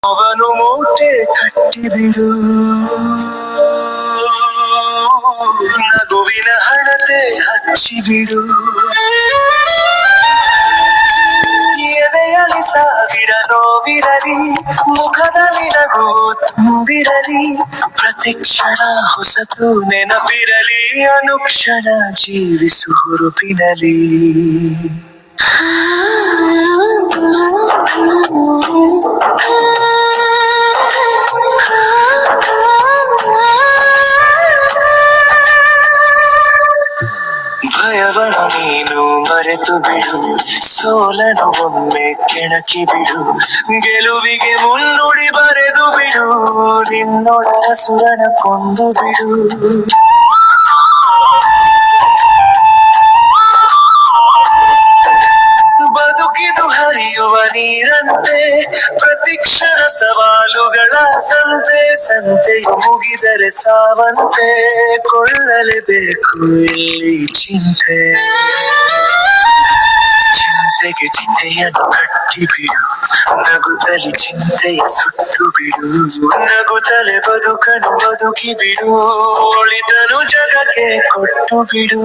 ಅವನು ಮೂಟೆ ಕಟ್ಟಿಬಿಡು, ನಗುವಿನ ಹಣತೆ ಹಚ್ಚಿಬಿಡು, ಎದೆಯಲ್ಲಿ ಸಾವಿರ ನೋವಿರಲಿ, ಮುಖದಲ್ಲಿ ನಗು ತುಂಬಿರಲಿ, ಪ್ರತಿಕ್ಷಣ ಹೊಸತು ನೆನಪಿರಲಿ, ಅನುಕ್ಷಣ ಜೀವಿಸು ಹುರುಪಿನಲಿ. ಭಯವನು ನೀನು ಮರೆತು ಬಿಡು, ಸೋಲನು ಒಮ್ಮೆ ಕೆಣಕಿ ಬಿಡು, ಗೆಲುವಿಗೆ ಮುನ್ನುಡಿ ಬರೆದು ಬಿಡು, ನಿನ್ನೊಡಲ ಸುರನ ಕೊಂದು ಬಿಡು. ಬದುಕಿದು ಹರಿಯುವ ನೀರಂತೆ, ಪ್ರತಿಕ್ಷಣ ಸವಾಲುಗಳ ಸಂತೆ, ಸಂತೆಯು ಮುಗಿದರೆ ಸಾವಂತೆ, ಕೊಳ್ಳಲೇಬೇಕು ಇಲ್ಲಿ ಚಿಂತೆ. ಚಿಂತೆಗೆ ಚಿಂತೆಯನ್ನು ಕಟ್ಟಿಬಿಡು, ನಗುತ್ತಲಿ ಚಿಂತೆಯ ಸುಟ್ಟು ಬಿಡು, ನಗುತ್ತಲೆ ಬದುಕನು ಬದುಕಿ ಬಿಡು, ಒಳಿತನು ಜಗಕ್ಕೆ ಕೊಟ್ಟು ಬಿಡು.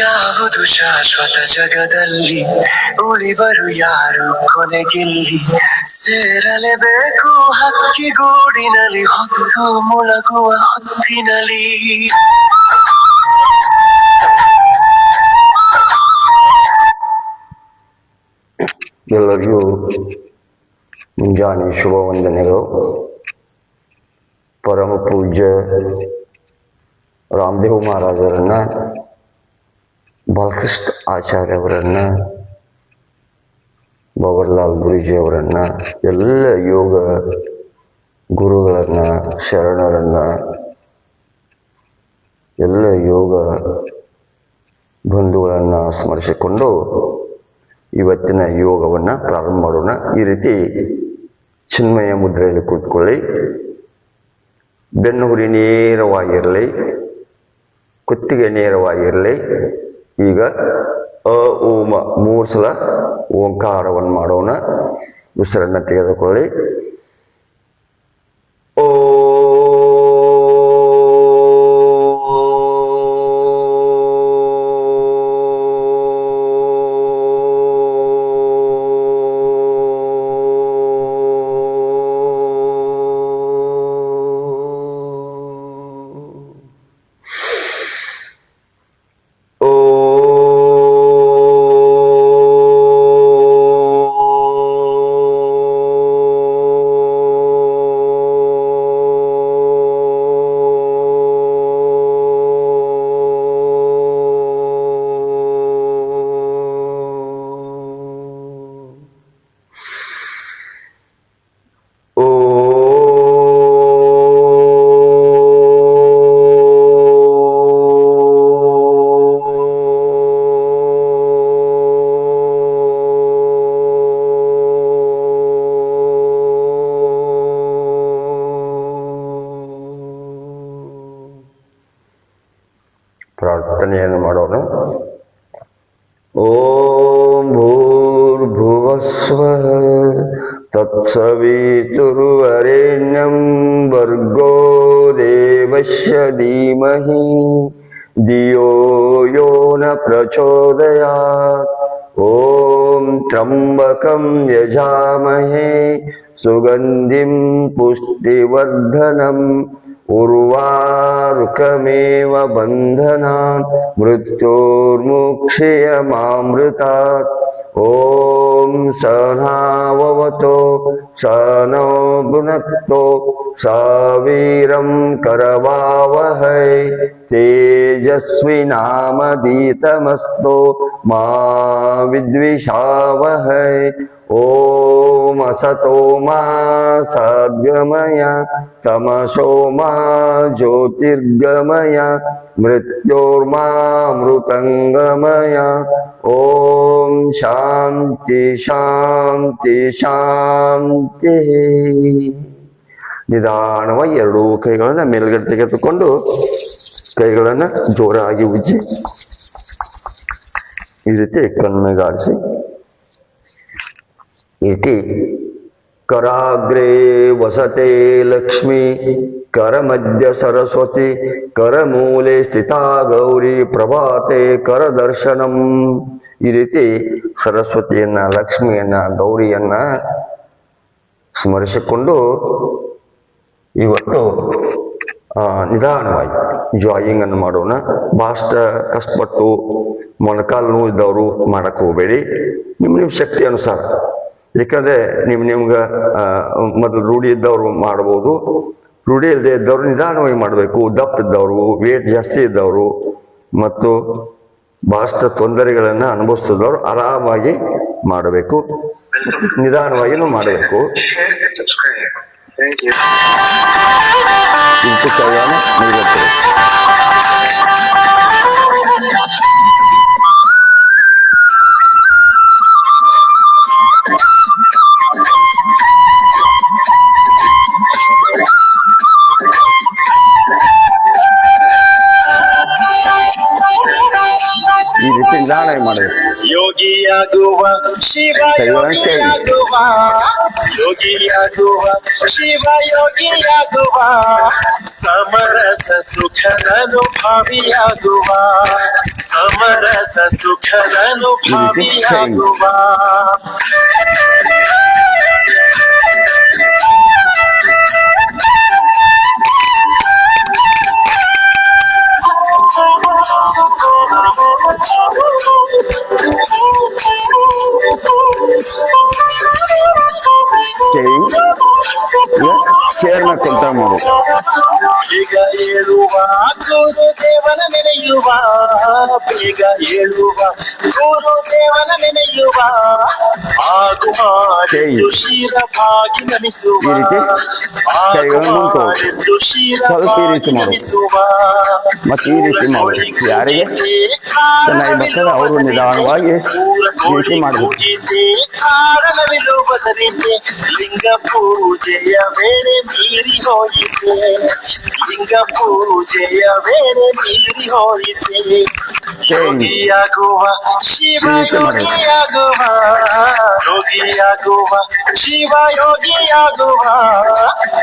ಯಾವುದು ಶಾಶ್ವತ ಜಗದಲ್ಲಿ, ಉಳಿವರು ಯಾರು ಕೊನೆಗಿಲ್ಲಿ, ಸೇರಲೇಬೇಕು ಹಕ್ಕಿಗೂಡಿನಲ್ಲಿ, ಹೊತ್ತು ಮುಳುಗುವ ಹೊತ್ತಿನಲ್ಲಿ. ಎಲ್ಲರಿಗೂ ಮುಂಜಾನೆ ಶುಭ ವಂದನೆಗಳು. ಪರಮ ಪೂಜ್ಯ ರಾಮದೇವ್ ಮಹಾರಾಜರನ್ನ, ಬಾಲಕೃಷ್ಣ ಆಚಾರ್ಯ ಅವರನ್ನ, ಬವರ್ಲಾಲ್ ಗುರೂಜಿ ಅವರನ್ನ, ಎಲ್ಲ ಯೋಗ ಗುರುಗಳನ್ನ, ಶರಣರನ್ನ, ಎಲ್ಲ ಯೋಗ ಬಂಧುಗಳನ್ನ ಸ್ಮರಿಸಿಕೊಂಡು ಇವತ್ತಿನ ಯೋಗವನ್ನು ಪ್ರಾರಂಭ ಮಾಡೋಣ. ಈ ರೀತಿ ಚಿನ್ಮಯ ಮುದ್ರೆಯಲ್ಲಿ ಕೂತ್ಕೊಳ್ಳಿ. ಬೆನ್ನುಹುರಿ ನೇರವಾಗಿರಲಿ, ಕುತ್ತಿಗೆ ನೇರವಾಗಿರಲಿ. ಈಗ ಅ ಓಮ 3 ಸಲ ಓಂಕಾರವನ್ನು ಮಾಡೋಣ. ಉಸಿರನ್ನು ತೆಗೆದುಕೊಳ್ಳಿ. ಓ ಪ್ರಾರ್ಥನೆಯನ್ನು ಮಾಡೋಣ. ಓಂ ಭೂರ್ಭುವಸ್ವಃ ತತ್ಸವಿತುರ್ವರೆಣ್ಯಂ ಭರ್ಗೋ ದೇವಸ್ಯ ಧೀಮಹಿ ಧಿಯೋ ಯೋ ನ ಪ್ರಚೋದಯಾತ್. ಓಂ ತ್ರ್ಯಂಬಕಂ ಯಜಾಮಹೇ ಸುಗಂಧಿಂ ಪುಷ್ಟಿವರ್ಧನಂ ಉರ್ವಾರುಕಮೇವ ಬಂಧನಾನ್ ಮೃತ್ಯೋರ್ಮುಕ್ಷೇಯಮಾಮೃತಾತ್. ಓಂ सहनाववतो सनो भुनक्तो सवीरं करवावहै तेजस्विनामधीतमस्तु मा विद्विषावहै ओम असतो मा सद्गमय तमसो मा ज्योतिर्गमय मृत्योर्मामृतंगमय ओम शांति शांति ಶಾಂತಿ. ನಿಧಾನವಾಗಿ ಎರಡೂ ಕೈಗಳನ್ನು ಮೇಲ್ಗಡೆ ತೆಗೆದುಕೊಂಡು ಕೈಗಳನ್ನು ಜೋರಾಗಿ ಉಜ್ಜಿ ಈ ರೀತಿ ಕಣ್ಣುಗಾಡಿಸಿ इति कराग्रे वसते लक्ष्मी करमध्य सरस्वती करमूले स्थिता गौरी प्रभाते करदर्शनಂ. ಈ ರೀತಿ ಸರಸ್ವತಿಯನ್ನ ಲಕ್ಷ್ಮಿಯನ್ನ ಗೌರಿಯನ್ನ ಸ್ಮರಿಸಿಕೊಂಡು ಇವತ್ತು ನಿಧಾನವಾಗಿ ಜಾಯಿಂಗ್ ಅನ್ನು ಮಾಡೋಣ. ಬಹಳಷ್ಟು ಕಷ್ಟಪಟ್ಟು ಮೊಣಕಾಲು ನೋವು ಇದ್ದವರು ಮಾಡಕ್ಕೆ ಹೋಗಬೇಡಿ, ನಿಮ್ಮ ಶಕ್ತಿ ಅನುಸಾರ. ಯಾಕಂದ್ರೆ ನಿಮ್ಗೆ ಮೊದಲು ರೂಢಿ ಇದ್ದವರು ಮಾಡ್ಬೋದು, ರೂಢಿ ಇಲ್ಲದೆ ಇದ್ದವರು ನಿಧಾನವಾಗಿ ಮಾಡಬೇಕು. ದಪ್ಪ ಇದ್ದವರು, ವೇಟ್ ಜಾಸ್ತಿ ಇದ್ದವರು ಮತ್ತು ಬಹಳಷ್ಟು ತೊಂದರೆಗಳನ್ನ ಅನುಭವಿಸಿದವರು ಆರಾಮಾಗಿ ಮಾಡಬೇಕು, ನಿಧಾನವಾಗಿನೂ ಮಾಡಬೇಕು. ಇಂಟು ಕೈಯನ್ನು ನೀಡುತ್ತದೆ. ಈ ರೀತಿ ನಿಧಾನವಾಗಿ ಮಾಡಬೇಕು. ಯೋಗಿಯಾಗುವ ಶಿವ ಯೋಗಿಯಾಗುವ, ಯೋಗಿಯಾಗುವ ಶಿವ ಯೋಗಿಯಾಗುವ, ಸಮರಸ ಸುಖನನು ಭಾವಿಯಾಗುವ, ಸಮರಸ ಸುಖನನು ಭಾವಿಯಾಗುವ. ಚೇರ್ನ ಕೊಂತ ಮಾಡು. ಬೇಗ ಏಳುವ ಗುರುದೇವನ ನೆನೆಯುವ, ಬೇಗ ಏಳುವ ಗುರುದೇವನ ನೆನೆಯುವ, ಆಗು ಮಾಡಿದ್ದು ಶಿರವಾಗಿ ನಮಿಸುವ, ಆಗು ಮಾಡಿದ್ದು ಶಿರವಾಗಿ ನಮಿಸುವ. ಮತ್ತೆ ಈ ರೀತಿ ಮಾಡಿ ಯಾರಿಗೆ ಚೆನ್ನಾಗಿ ಬರ್ತದೆ ಅವರು ನಿಧಾನವಾಗಿ ಈ ರೀತಿ ಮಾಡಬೇಕು. ಕಾರಣವಿರುವುದರಿಂದ ಲಿಂಗ ಪೂಜೆಯ ವೇಳೆ ಮೀರಿ ಹೋಯಿತೆ, ಲಿಂಗ ಪೂಜೆಯ ವೇಳೆ ಮೀರಿ ಹೋಯಿತೆ. ಯೋಗಿಯಾಗುವ ಶಿವ ಯೋಗಿಯಾಗುವ, ಯೋಗಿಯಾಗುವ ಶಿವ ಯೋಗಿಯಾಗುವ,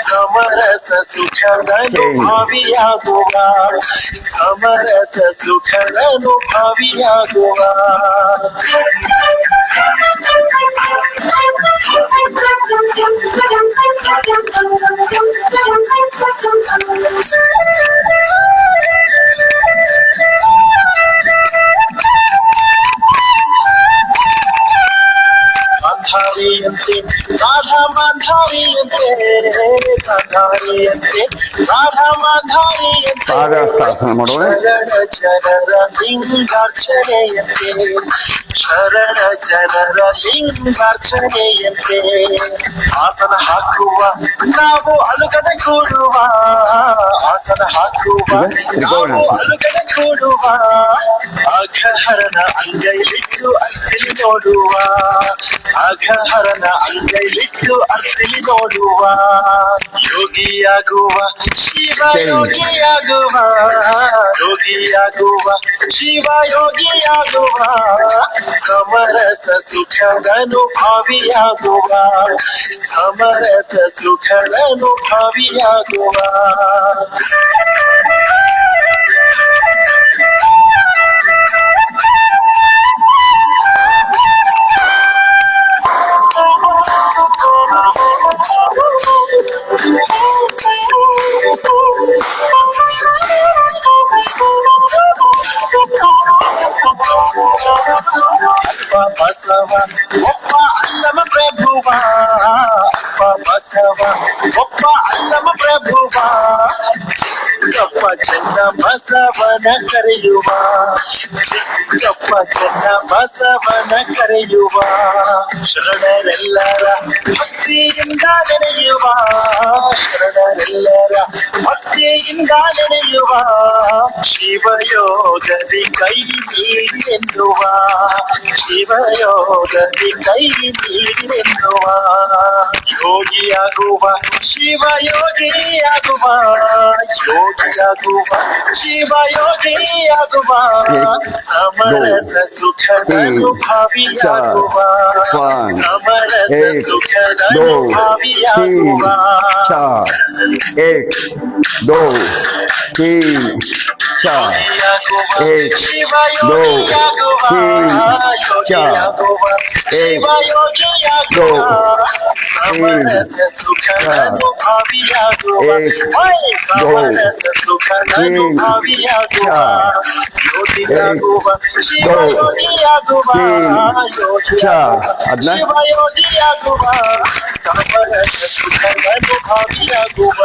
ಸಮರಸ ಸುಖನನು ಭಾವಿಯಾಗುವ, ಸಮರಸ ಸುಖನನು ಭಾವಿಯಾಗುವ. ಮಾಂಧಾರಿಯಂತೆ ರಾಧಾ ಮಾಂಧಾರಿಯಂತೆ, ಮಾಂಧಾರಿಯಂತೆ ರಾಧಾ ಮಾಂಧಾರಿಯಂತೆ, ಶರಣ ಜನರ ಲಿಂಗಾರ್ಚನೆಯಂತೆ, ಶರಣ ಜನರ ಲಿಂಗಾರ್ಚನೆಯಂತೆ. ಆಸನ ಹಾಕುವ ನಾವು ಅಲುಗಡೆ ಕೂಡುವ, ಆಸನ ಹಾಕುವ ನಾವು ಅಲುಗಡೆ ಕೂಡುವ, ಅಘಹರನ ಅಂಗೈಲಿಟ್ಟು ಅರ್ತಿಲಿ ನೋಡುವ, ಅಘಹರನ ಅಂಗೈಲಿಟ್ಟು ಅರ್ತಿಲಿ ನೋಡುವ. ಯೋಗಿಯಾಗುವ ಶಿವ ಯೋಗಿಯಾಗುವ, ಯೋಗಿಯಾಗುವ ಶಿವ ಯೋಗಿಯಾಗುವ, ಸಮರಸ ಸುಖನನು ಭಾವಿಯಾಗುವ, ಸಮರಸ ಸುಖನನು ಭಾವಿಯಾಗುವ. ಬಸ ಬಸವ ಒಬ್ಬ ಅಲ್ಲಮ ಪ್ರಭುವ ಅಪ್ಪ ಬಸವ ಒಬ್ಬ ಅಲ್ಲಮ ಪ್ರಭುವ ಚಿಕ್ಕಪ್ಪ ಚೆನ್ನ ಬಸವನ ಕರೆಯುವ ಚಿಕ್ಕಪ್ಪ ಚೆನ್ನ ಬಸವನ ಕರೆಯುವ ಶರಣರೆಲ್ಲರ ಭಕ್ತಿಯಿಂದ ನೆನೆಯುವ ಶರಣರೆಲ್ಲರ ಭಕ್ತಿಯಿಂದ ನೆನೆಯುವ ಶಿವಯೋಗದಿ ಕೈ ನೀಡಿರೆನ್ನುವ ಶಿವಯೋಗದಿ ಕೈ ನೀಡಿರೆನ್ನುವ ಯೋಗಿಯಾಗುವ ಶಿವಯೋಗಿಯಾಗುವ ಯೋಗಿಯಾಗುವ ಶಿವಯೋಗಿಯಾಗುವ ಸಮರಸ ಸುಖದನು ಭಾವಿಯಾಗುವ ಸಮರಸ ಸುಖದನು ಭಾವಿಯಾಗುವ 1 2 3 4 1 2 3 4 1 2 ಸಮರಸ ಸುಖದನು ಭಾವಿಯಾಗುವ ಸಮರಸ ಸುಖದನು ಭಾವಿಯಾಗುವ ಯೋಗಿಯಾಗುವ ಶಿವಯೋಗಿಯಾಗುವ ಶಿವಯೋಗಿಯಾಗುವ ಸಮರಸ ಸುಖದನು ಭಾವಿಯಾಗುವ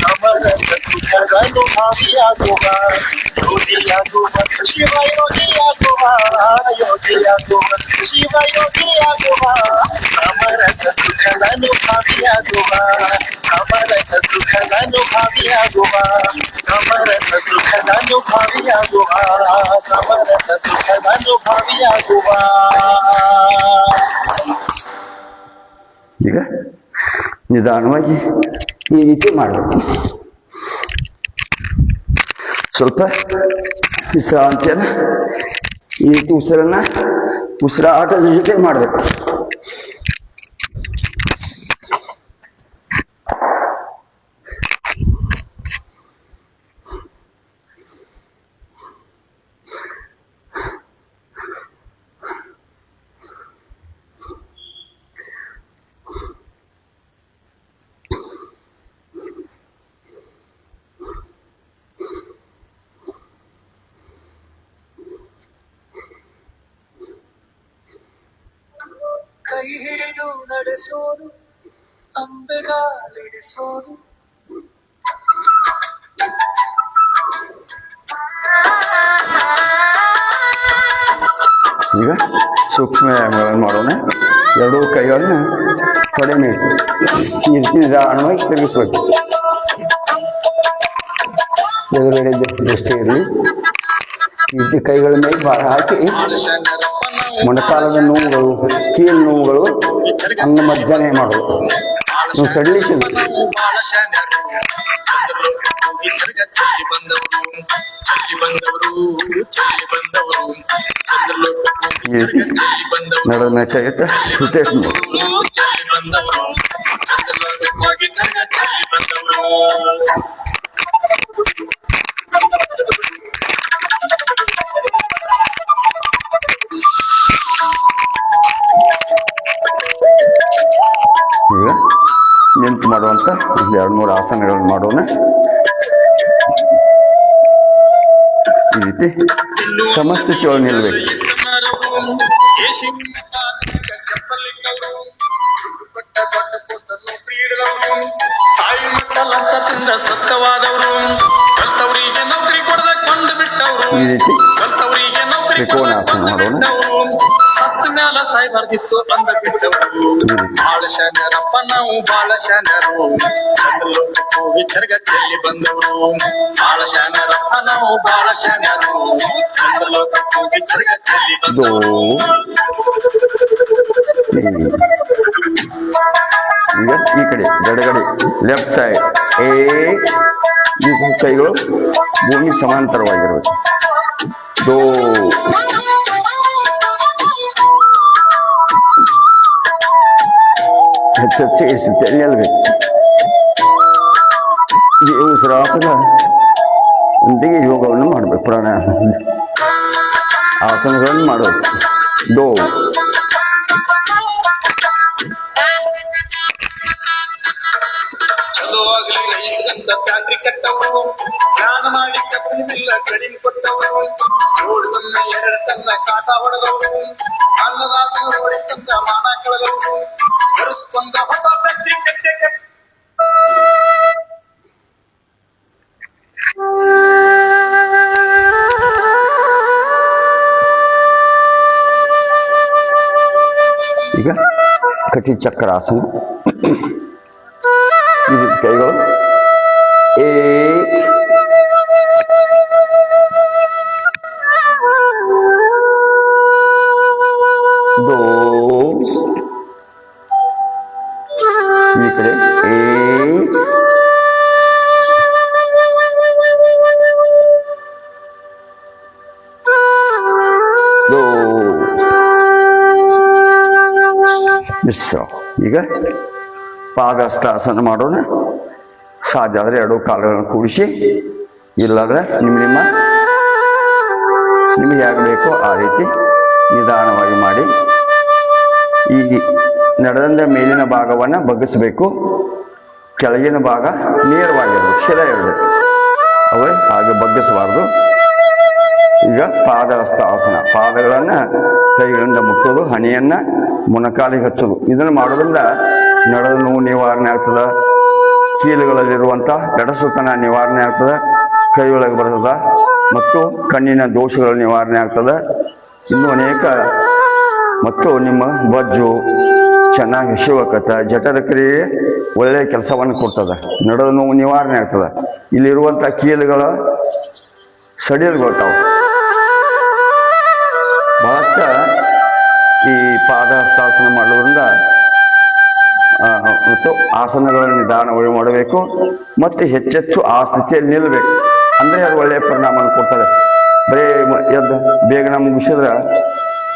ಸಮರಸ ಸುಖದನು ಭಾವಿಯಾಗುವ ಯೋಗಿಯಾಗುವ ಶಿವಯೋಗಿಯಾಗುವ ಯೋಗಿಯಾಗುವ ಶಿವಯೋಗಿಯಾಗುವ ಸಮರಸ ಸುಖದನು ಭಾವಿಯಾಗುವ ಸಮರಸ ಸುಖದನು ಭಾವಿಯಾಗುವ ಸಮರಸ ಸುಖದನು ಭಾವಿಯಾಗುವ ಸಮರಸ ಸುಖದನು ಭಾವಿಯಾಗುವ. ಈಗ ನಿಧಾನವಾಗಿ ಈ ರೀತಿ ಮಾಡಬೇಕು. ಸ್ವಲ್ಪ ವಿಶ್ರಾಂತಿಯನ್ನು ಈ ರೀತಿ ಉಸಿರಾಟದ ಜೊತೆ ಮಾಡಬೇಕು. ಕೈ ಹಿಡಿದು ನಡೆಸೋರು ಅಂಬೆಗಾಲಿಡಿಸೋರು ಈಗ ಸೂಕ್ಷ್ಮ ವ್ಯಾಯಾಮಗಳನ್ನು ಮಾಡೋಣ. ಎರಡೂ ಕೈಗಳನ್ನು ತೊಡೆ ಮೇಲೆ ಈ ರೀತಿ ನಿಧಾನವಾಗಿ ತಿರುಗಿಸ್ಬೇಕು. ಎದುರುಗಡೆ ದೃಷ್ಟಿ ಇರಲಿ. ಈ ರೀತಿ ಕೈಗಳ ಮೇಲೆ ಭಾರ ಹಾಕಿ ಮೊಣಕಾಲದ ನೋವುಗಳು, ಕೀಲು ನೋವುಗಳು ಅಂಗಮರ್ಜನೆ ಮಾಡೋದು. ನೀವು ಸಡಿಲಿಸಿ ಈ ರೀತಿ ನಡೆದ ಮೇಲೆ ಕೈ ಇಟ್ಟು ರಿಟೇಟ್ ಮಾಡಿ. ಈಗ ನಿಂತು ಮಾಡುವಂಥ ಒಂದು 2-3 ಆಸನಗಳನ್ನು ಮಾಡೋಣ. ಈ ರೀತಿ ಸಮಸ್ಥಿತಿಯೊಳಗೆ ನಿಲ್ಲಬೇಕು. ಸಾಯಿ ಮಟ್ಟ ಲಂಚ ತಿಂದ ಸತ್ತವಾದವರು ಕಲ್ತವರಿಗೆ ನೌಕರಿ ಕೊಡದ ಕೊಂಡು ಬಿಟ್ಟವರು ಈ ರೀತಿ ಕಲ್ತವರಿಗೆ ನೌಕರಿ ತ್ರಿಕೋನಾಸನ ಮಾಡೋಣ. ಸತ್ತ ಮ್ಯಾಲ ಸಾಯ್ಬಾರ್ದಿತ್ತು ಅಂದ ಬಿಟ್ಟವರು ಬಾಳ ಶಾನ್ಯರಪ್ಪ ನಾವು ಬಾಳ ಶಾನ್ಯರು ಚಂದ್ರಲೋಕಕ್ಕೆ ಹೋಗಿ ಜಗತ್ತಲ್ಲಿ ಬಂದವರು ಬಾಳ ಶಾನ್ಯರಪ್ಪ ನಾವು ಬಾಳ ಶಾನ್ಯರು ಚಂದ್ರಲೋಕಕ್ಕೆ ಹೋಗಿ ಜಗತ್ತಲ್ಲಿ ಬಂದವರು. ಈಗ ಈ ಕಡೆ ಎಡಗಡೆ ಲೆಫ್ಟ್ ಸೈಡ್ ಈ ಕೈಗಳು ಭೂಮಿ ಸಮಾಂತರವಾಗಿರಬೇಕು. ಹೆಚ್ಚೆಚ್ಚು ನಿಲ್ಲಬೇಕು. ಈ ಉಸಿರಾಟದ ಒಂದಿಗೆ ಯೋಗವನ್ನು ಮಾಡಬೇಕು. ಪ್ರಾಣಾಯಾಮ ಆಸನಗಳನ್ನು ಮಾಡಬೇಕು. ಚಲೋ ಆಗಲಿ ರೈತಗಂತ ಫ್ಯಾಕ್ಟ್ರಿ ಕಟ್ಟವರು ಜ್ಞಾನ ಮಾಡಿ ಕಪ್ಪು ಇಲ್ಲ ಕಡಿಮೆ ಕೊಟ್ಟವರು ನೋಡಿದನ್ನ ಎರಡು ತನ್ನ ಕಾಟ ಹೊಡೆದವರು ಅನ್ನದಾತನ ನೋಡಿ ತಂದ ಮಾನ ಕಳೆದವರು ಒರೆಸ್ಕೊಂಡ ಹೊಸ ವ್ಯಕ್ತಿ ಕೆಟ್ಟ ಈಗ ಕಟಿ ಚಕ್ರಾಸನ. ಇದು ಕೈಗಳು ದೋ, ಈ ಕಡೆ ದೋ. ಮಿಶ್ರ. ಈಗ ಪಾದಹಸ್ತಾಸನ ಮಾಡೋಣ. ಸಾಧ್ಯ ಆದರೆ ಎರಡು ಕಾಲುಗಳನ್ನು ಕೂಡಿಸಿ, ಇಲ್ಲಾಂದ್ರೆ ನಿಮಗೆ ಹೇಗೆ ಬೇಕೋ ಆ ರೀತಿ ನಿಧಾನವಾಗಿ ಮಾಡಿ. ಈ ನಡೆದಂದ ಮೇಲಿನ ಭಾಗವನ್ನು ಬಗ್ಗಿಸಬೇಕು, ಕೆಳಗಿನ ಭಾಗ ನೇರವಾಗಿರಬೇಕು, ಶಿರ ಇರಬೇಕು. ಅವೇ ಹಾಗೆ ಬಗ್ಗಿಸಬಾರ್ದು. ಈಗ ಪಾದಹಸ್ತಾಸನ, ಪಾದಗಳನ್ನು ಕೈಗಳಿಂದ ಮುಟ್ಟೋದು, ಹಣೆಯನ್ನು ಮೊಣಕಾಲಿಗೆ ಹಚ್ಚೋದು. ಇದನ್ನು ಮಾಡೋದ್ರಿಂದ ನಡೆದ ನೋವು ನಿವಾರಣೆ ಆಗ್ತದೆ, ಕೀಲುಗಳಲ್ಲಿರುವಂಥ ಎಡಸುತನ ನಿವಾರಣೆ ಆಗ್ತದೆ, ಕೈ ಒಳಗೆ ಬರ್ತದೆ, ಮತ್ತು ಕಣ್ಣಿನ ದೋಷಗಳ ನಿವಾರಣೆ ಆಗ್ತದೆ. ಇನ್ನೂ ಅನೇಕ ಮತ್ತು ನಿಮ್ಮ ಬಜ್ಜು ಚೆನ್ನಾಗಿ ಶಿವಕತ ಜಠರ ಕ್ರಿಯೆ ಒಳ್ಳೆಯ ಕೆಲಸವನ್ನು ಕೊಡ್ತದೆ, ನಡೆದ ನೋವು ನಿವಾರಣೆ ಆಗ್ತದೆ. ಇಲ್ಲಿರುವಂಥ ಕೀಲುಗಳ ಸಡಿಲಗೊಳ್ತಾವೆ. ಬಹಳಷ್ಟು ಈ ಪಾದಹಸ್ತಾಸನ ಮಾಡೋದ್ರಿಂದ ಮತ್ತು ಆಸನಗಳನ್ನು ನಿಧಾನವಾಗಿ ಮಾಡಬೇಕು ಮತ್ತು ಹೆಚ್ಚೆಚ್ಚು ಆ ಸ್ಥಿತಿಯಲ್ಲಿ ನಿಲ್ಲಬೇಕು. ಅಂದರೆ ಅದು ಒಳ್ಳೆಯ ಪರಿಣಾಮವನ್ನು ಕೊಡ್ತದೆ. ಬರೀ ಎದ್ದು ಬೇಗನೆ ಮುಗಿಸಿದ್ರೆ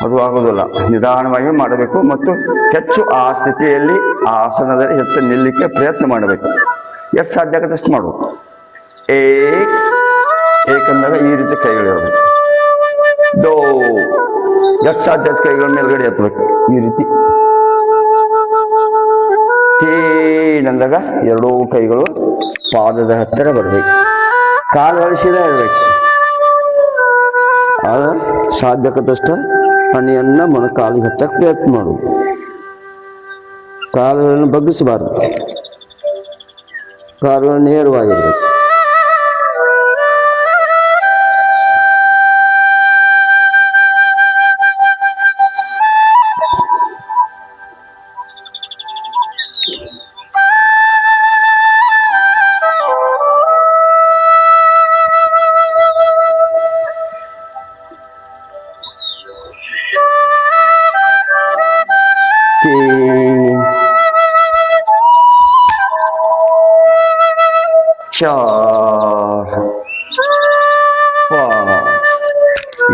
ಅದು ಆಗೋದಿಲ್ಲ. ನಿಧಾನವಾಗಿ ಮಾಡಬೇಕು ಮತ್ತು ಹೆಚ್ಚು ಆ ಸ್ಥಿತಿಯಲ್ಲಿ ಆ ಆಸನದಲ್ಲಿ ಹೆಚ್ಚು ನಿಲ್ಲಲಿಕ್ಕೆ ಪ್ರಯತ್ನ ಮಾಡಬೇಕು. ಎಷ್ಟು ಸಾಧ್ಯ ಆಗುತ್ತೆ ಅಷ್ಟು ಮಾಡು. ಏಕಂದಾಗ ಈ ರೀತಿ ಕೈಗಳಿರಬೇಕು. ದೋ, ಎಷ್ಟು ಸಾಧ್ಯ ಕೈಗಳ ಮೇಲ್ಗಡೆ ಎತ್ತಬೇಕು ಈ ರೀತಿ. ತೇನಂದಾಗ ಎರಡೂ ಕೈಗಳು ಪಾದದ ಹತ್ತಿರ ಬರಬೇಕು, ಕಾಲುಗಳು ಸೀದಾ ಇರಬೇಕು. ಆಗ ಸಾಧ್ಯಕದಷ್ಟ ಹಣೆಯನ್ನು ಮೊಣಕಾಲಿಗೆ ಹಚ್ಚಕ್ಕೆ ಪ್ರಯತ್ನ ಮಾಡುವುದು. ಕಾಲುಗಳನ್ನು ಬಗ್ಗಿಸಬಾರದು, ಕಾಲುಗಳು ನೇರವಾಗಿರಬೇಕು.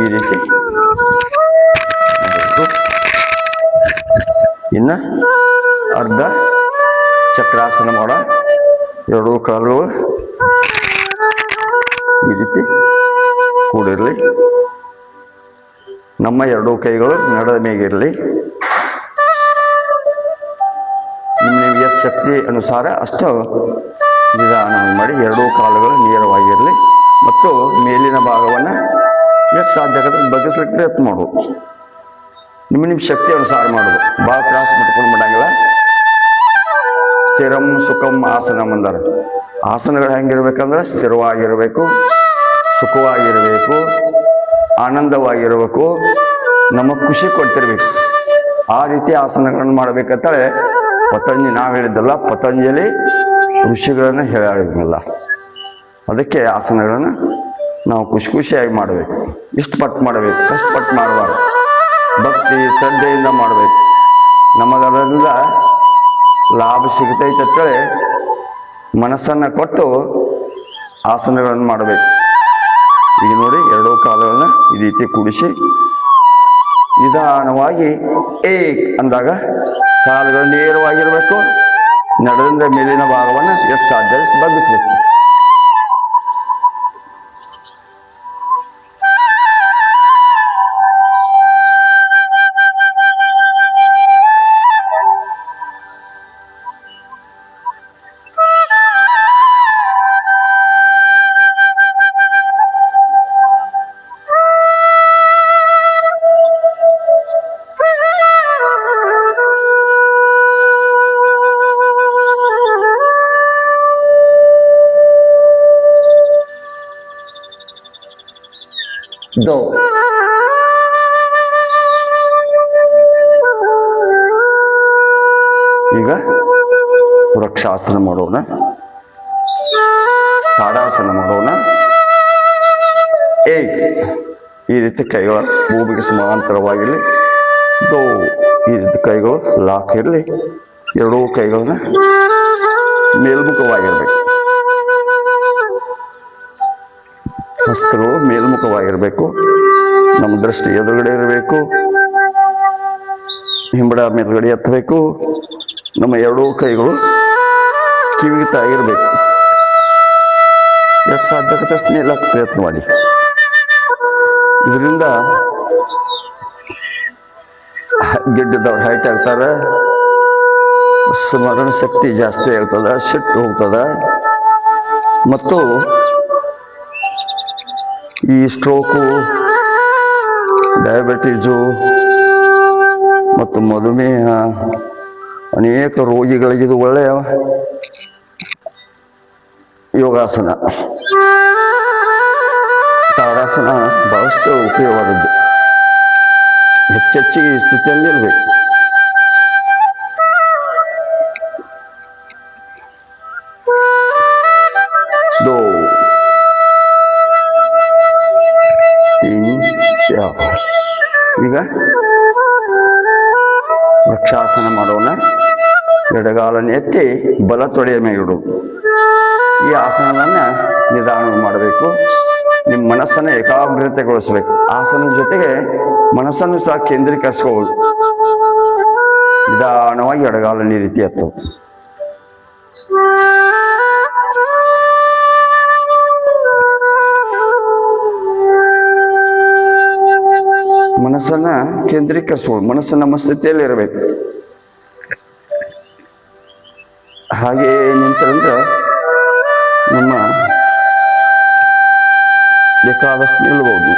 ಈ ರೀತಿ ಇನ್ನು ಅರ್ಧ ಚಕ್ರಾಸನ ಮಾಡ. ಎರಡೂ ಕಾಲುಗಳು ಈ ರೀತಿ ಕೂಡಿರಲಿ. ನಮ್ಮ ಎರಡೂ ಕೈಗಳು ನಡೆದ ಮೇಗಿರಲಿ. ನಿಮಗೆ ಶಕ್ತಿ ಅನುಸಾರ ಅಷ್ಟು ನಿಧಾನವಾಗಿ ಮಾಡಿ. ಎರಡೂ ಕಾಲುಗಳು ನೇರವಾಗಿರಲಿ ಮತ್ತು ಮೇಲಿನ ಭಾಗವನ್ನು ಎಷ್ಟು ಸಾಧ್ಯ ಆಗುತ್ತೆ ಬಗ್ಗಿಸ್ಲಿಕ್ಕೆ ಪ್ರಯತ್ನ ಮಾಡೋದು. ನಿಮ್ಮ ಶಕ್ತಿ ಅನುಸಾರ ಮಾಡೋದು. ಭಾಳ ತ್ರಾಸು ಮಾಡ್ಕೊಂಡು ಮಾಡಂಗಿಲ್ಲ. ಸ್ಥಿರಂ ಸುಖಂ ಆಸನ ಅಂದಾರ. ಆಸನಗಳು ಹೆಂಗಿರ್ಬೇಕಂದ್ರೆ ಸ್ಥಿರವಾಗಿರಬೇಕು, ಸುಖವಾಗಿರಬೇಕು, ಆನಂದವಾಗಿರಬೇಕು, ನಮಗೆ ಖುಷಿ ಕೊಡ್ತಿರ್ಬೇಕು. ಆ ರೀತಿ ಆಸನಗಳನ್ನು ಮಾಡಬೇಕಂತೇಳಿ ನಾವು ಹೇಳಿದ್ದಲ್ಲ, ಪತಂಜಲಿ ಋಷಿಗಳನ್ನು ಹೇಳಿಲ್ಲ. ಅದಕ್ಕೆ ಆಸನಗಳನ್ನು ನಾವು ಖುಷಿಯಾಗಿ ಮಾಡಬೇಕು. ಇಷ್ಟಪಟ್ಟು ಮಾಡಬೇಕು, ಕಷ್ಟಪಟ್ಟು ಮಾಡಬಾರ್ದು. ಭಕ್ತಿ ಶ್ರದ್ಧೆಯಿಂದ ಮಾಡಬೇಕು. ನಮಗದರಿಂದ ಲಾಭ ಸಿಗ್ತೈತೆ ಅಂತೇಳಿ ಮನಸ್ಸನ್ನು ಕೊಟ್ಟು ಆಸನಗಳನ್ನು ಮಾಡಬೇಕು. ಈಗ ನೋಡಿ, ಎರಡೂ ಕಾಲುಗಳನ್ನು ಈ ರೀತಿ ಕೂಡಿಸಿ ನಿಧಾನವಾಗಿ ಅಂದಾಗ ಕಾಲುಗಳು ನೇರವಾಗಿರಬೇಕು. ನಡೆದಿಂದ ಮೇಲಿನ ಭಾಗವನ್ನು ಎಷ್ಟು ಸಾಧ್ಯ ಬಗ್ಗಿಸ್ಬೇಕು. ದೋ. ಈಗ ವೃಕ್ಷಾಸನ ಮಾಡೋಣ, ತಾಡಾಸನ ಮಾಡೋಣ. ಈ ರೀತಿ ಕೈಗಳ ಭೂಮಿಗೆ ಸಮಾಂತರವಾಗಿರಲಿ. ದೋ, ಈ ರೀತಿ ಕೈಗಳು ಲಾಕ್ ಇರಲಿ. ಎರಡೂ ಕೈಗಳನ್ನ ಮೇಲ್ಮುಖವಾಗಿರ್ಬೇಕು. ಹಸ್ತಗಳು ಮೇಲ್ಮುಖವಾಗಿರ್ಬೇಕು. ನಮ್ಮ ದೃಷ್ಟಿ ಎದುರುಗಡೆ ಇರಬೇಕು. ಹಿಂಬಡ ಮೇಲ್ಗಡೆ ಎತ್ತಬೇಕು. ನಮ್ಮ ಎರಡೂ ಕೈಗಳು ಕಿವಿಗೆ ತಾಗಿರ್ಬೇಕು. ಎಷ್ಟು ಸಾಧ್ಯಕತ್ತಷ್ಟು ನಿಲ್ಲಕ್ಕೆ ಪ್ರಯತ್ನ ಮಾಡಿ. ಇದರಿಂದ ಗಿಡ್ಡದವ್ರು ಹೈಟ್ ಆಗ್ತಾರೆ, ಸ್ಮರಣ ಶಕ್ತಿ ಜಾಸ್ತಿ ಆಗ್ತದ, ಸಿಟ್ಟು ಹೋಗ್ತದ, ಮತ್ತು ಈ ಸ್ಟ್ರೋಕು, ಡಯಾಬಿಟೀಸು ಮತ್ತು ಮಧುಮೇಹ ಅನೇಕ ರೋಗಿಗಳಿಗೆ ಇದು ಒಳ್ಳೆಯ ಯೋಗಾಸನ. ತಾಡಾಸನ ಬಹಳಷ್ಟು ಉಪಯೋಗವಾದದ್ದು. ಹೆಚ್ಚೆಚ್ಚಿಗೆ ಈ ಸ್ಥಿತಿಯಲ್ಲಿ ಇರಬೇಕು. ದೋ, ತೀನ್, ಚಾರ್. ಈಗ ವೃಕ್ಷಾಸನ ಮಾಡೋಣ. ಎಡಗಾಲನ್ನು ಎತ್ತಿ ಬಲ ತೊಡೆಯ ಮೇಲಿಡು. ಈ ಆಸನವನ್ನ ನಿಧಾನ ಮಾಡಬೇಕು. ನಿಮ್ಮ ಮನಸ್ಸನ್ನು ಏಕಾಗ್ರತೆಗೊಳಿಸಬೇಕು. ಆಸನದ ಜೊತೆಗೆ ಮನಸ್ಸನ್ನು ಸಹ ಕೇಂದ್ರೀಕರಿಸ್ಕೋಬಹುದು. ನಿಧಾನವಾಗಿ ಎಡಗಾಲನ್ನು ಈ ರೀತಿ ಎತ್ತು. ಮನಸ್ಸನ್ನ ಕೇಂದ್ರೀಕರಿಸಬಹುದು. ಮನಸ್ಸು ನಮ್ಮ ಸ್ಥಿತಿಯಲ್ಲಿ ಇರಬೇಕು. ಹಾಗೆ ನಿಂತರಂದ್ರೆ ನಮ್ಮ ಬೇಕಾದಷ್ಟು ನಿಲ್ಬಹುದು.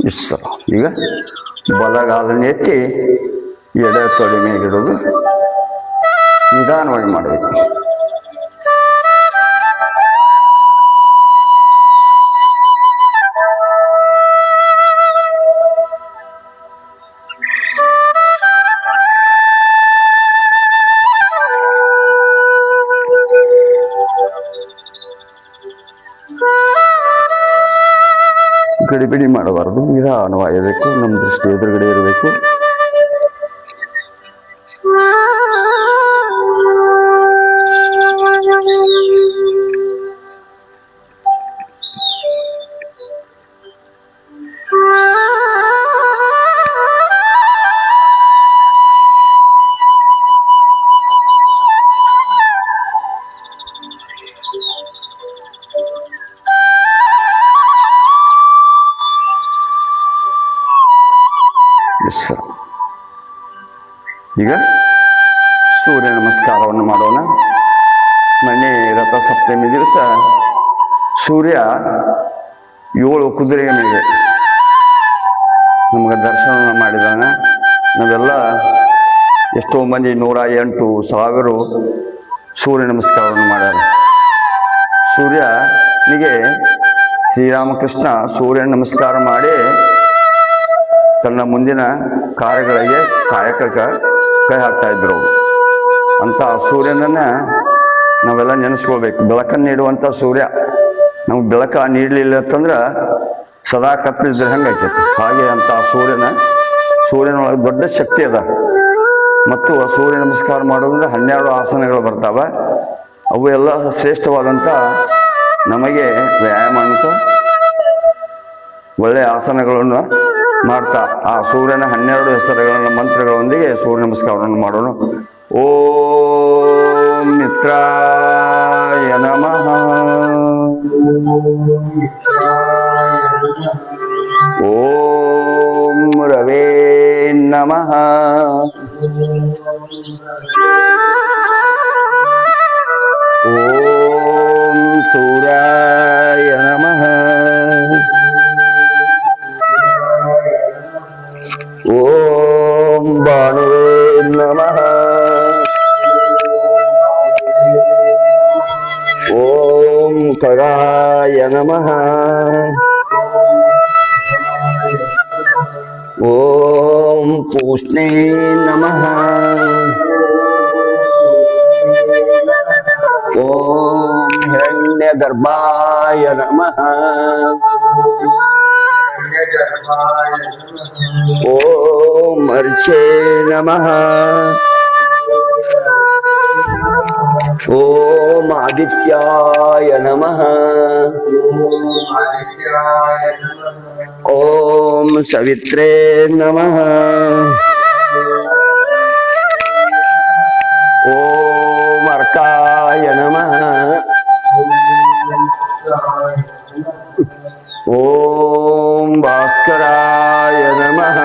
ಇಷ್ಟ. ಈಗ ಬಲಗಾಲನ್ನು ಎತ್ತಿ ಎಡೆ ತೊಡೆ ಮೇಲಿಡೋದು. ನಿಧಾನವಾಗಿ ಮಾಡಬೇಕು. ಗಡಿಬಿಡಿ ಮಾಡಬಾರದು. ನಿಧಾನವಾಗಿರಬೇಕು. ನಮ್ಮ ದೃಷ್ಟಿ ಎದುರುಗಡೆ ಇರಬೇಕು. ಈಗ ಸೂರ್ಯ ನಮಸ್ಕಾರವನ್ನು ಮಾಡೋಣ. ಮೊನ್ನೆ ರಥಸಪ್ತಮಿ ದಿವಸ ಸೂರ್ಯ 7 ಕುದುರೆಯ ಮೇಲೆ ನಮಗೆ ದರ್ಶನ ಮಾಡಿದಾನ. ನಾವೆಲ್ಲ ಎಷ್ಟೋ ಮಂದಿ 108,000 ಸೂರ್ಯ ನಮಸ್ಕಾರವನ್ನು ಮಾಡ್ಯಾರ. ಸೂರ್ಯನಿಗೆ ಶ್ರೀರಾಮಕೃಷ್ಣ ಸೂರ್ಯ ನಮಸ್ಕಾರ ಮಾಡಿ ತನ್ನ ಮುಂದಿನ ಕಾರ್ಯಗಳಿಗೆ ಕಾಯಕಕ್ಕೆ ಕೈ ಹಾಕ್ತಾ ಇದ್ರು. ಅಂತ ಸೂರ್ಯನನ್ನ ನಾವೆಲ್ಲ ನೆನೆಸ್ಕೊಳ್ಬೇಕು. ಬೆಳಕನ್ನು ನೀಡುವಂಥ ಸೂರ್ಯ ನಮ್ಗೆ ಬೆಳಕ ನೀಡಲಿಲ್ಲ ಅಂತಂದ್ರೆ ಸದಾ ಕತ್ತಲಿದ್ರೆ ಹಂಗಾಯ್ತೈತಿ. ಹಾಗೆ ಅಂತ ಸೂರ್ಯನೊಳಗೆ ದೊಡ್ಡ ಶಕ್ತಿ ಅದ. ಮತ್ತು ಸೂರ್ಯ ನಮಸ್ಕಾರ ಮಾಡೋದ್ರಿಂದ 12 ಆಸನಗಳು ಬರ್ತಾವ. ಅವು ಎಲ್ಲ ಶ್ರೇಷ್ಠವಾದಂಥ ನಮಗೆ ವ್ಯಾಯಾಮ ಅಂತ ಒಳ್ಳೆಯ ಆಸನಗಳನ್ನು ಮಾಡ್ತಾ ಆ ಸೂರ್ಯನ 12 ಹೆಸರುಗಳ ಮಂತ್ರಗಳೊಂದಿಗೆ ಸೂರ್ಯ ನಮಸ್ಕಾರವನ್ನು ಮಾಡೋಣ. ಓಂ ಮಿತ್ರಾಯ ನಮಃ. ಓಂ ರವೇ ನಮಃ. ಓಂ ಸೂರ್ಯಾಯ ನಮಃ. ಓಂ ಭಾನುವೇ ನಮಃ. ಓಂ ಖಗಾಯ ನಮಃ. ಓಂ ಪೂಷ್ಣೇ ನಮಃ. ಓಂ ಹಿರಣ್ಯಗರ್ಭಾಯ ನಮಃ. ಓಂ ಅರ್ಚೇ ನಮಃ. ಓಂ ಆದಿತ್ಯಾಯ ನಮಃ. ಓಂ ಸವಿತ್ರೇ ನಮಃ. ಓಂ ಅರ್ಕಾಯ ನಮಃ. ಓಂ ಭಾಸ್ಕರಾಯ ನಮಃ.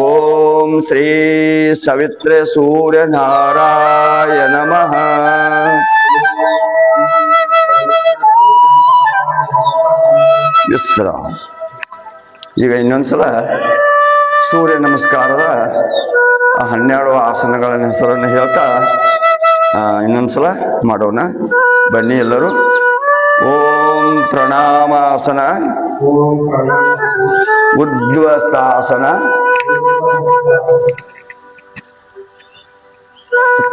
ಓಂ ಶ್ರೀ ಸವಿತ್ರೆ ಸೂರ್ಯನಾರಾಯ ನಮಃ. ವಿಶ್ರಾಮ. ಈಗ ಇನ್ನೊಂದ್ಸಲ ಸೂರ್ಯ ನಮಸ್ಕಾರದ 12 ಆಸನಗಳ ಹೆಸರನ್ನು ಹೇಳ್ತಾ ಇನ್ನೊಂದ್ಸಲ ಮಾಡೋಣ. ಬನ್ನಿ ಎಲ್ಲರೂ. ಓಂ ಪ್ರಣಾಮಾಸನ, ಉದ್ವಸ್ತಾಸನ,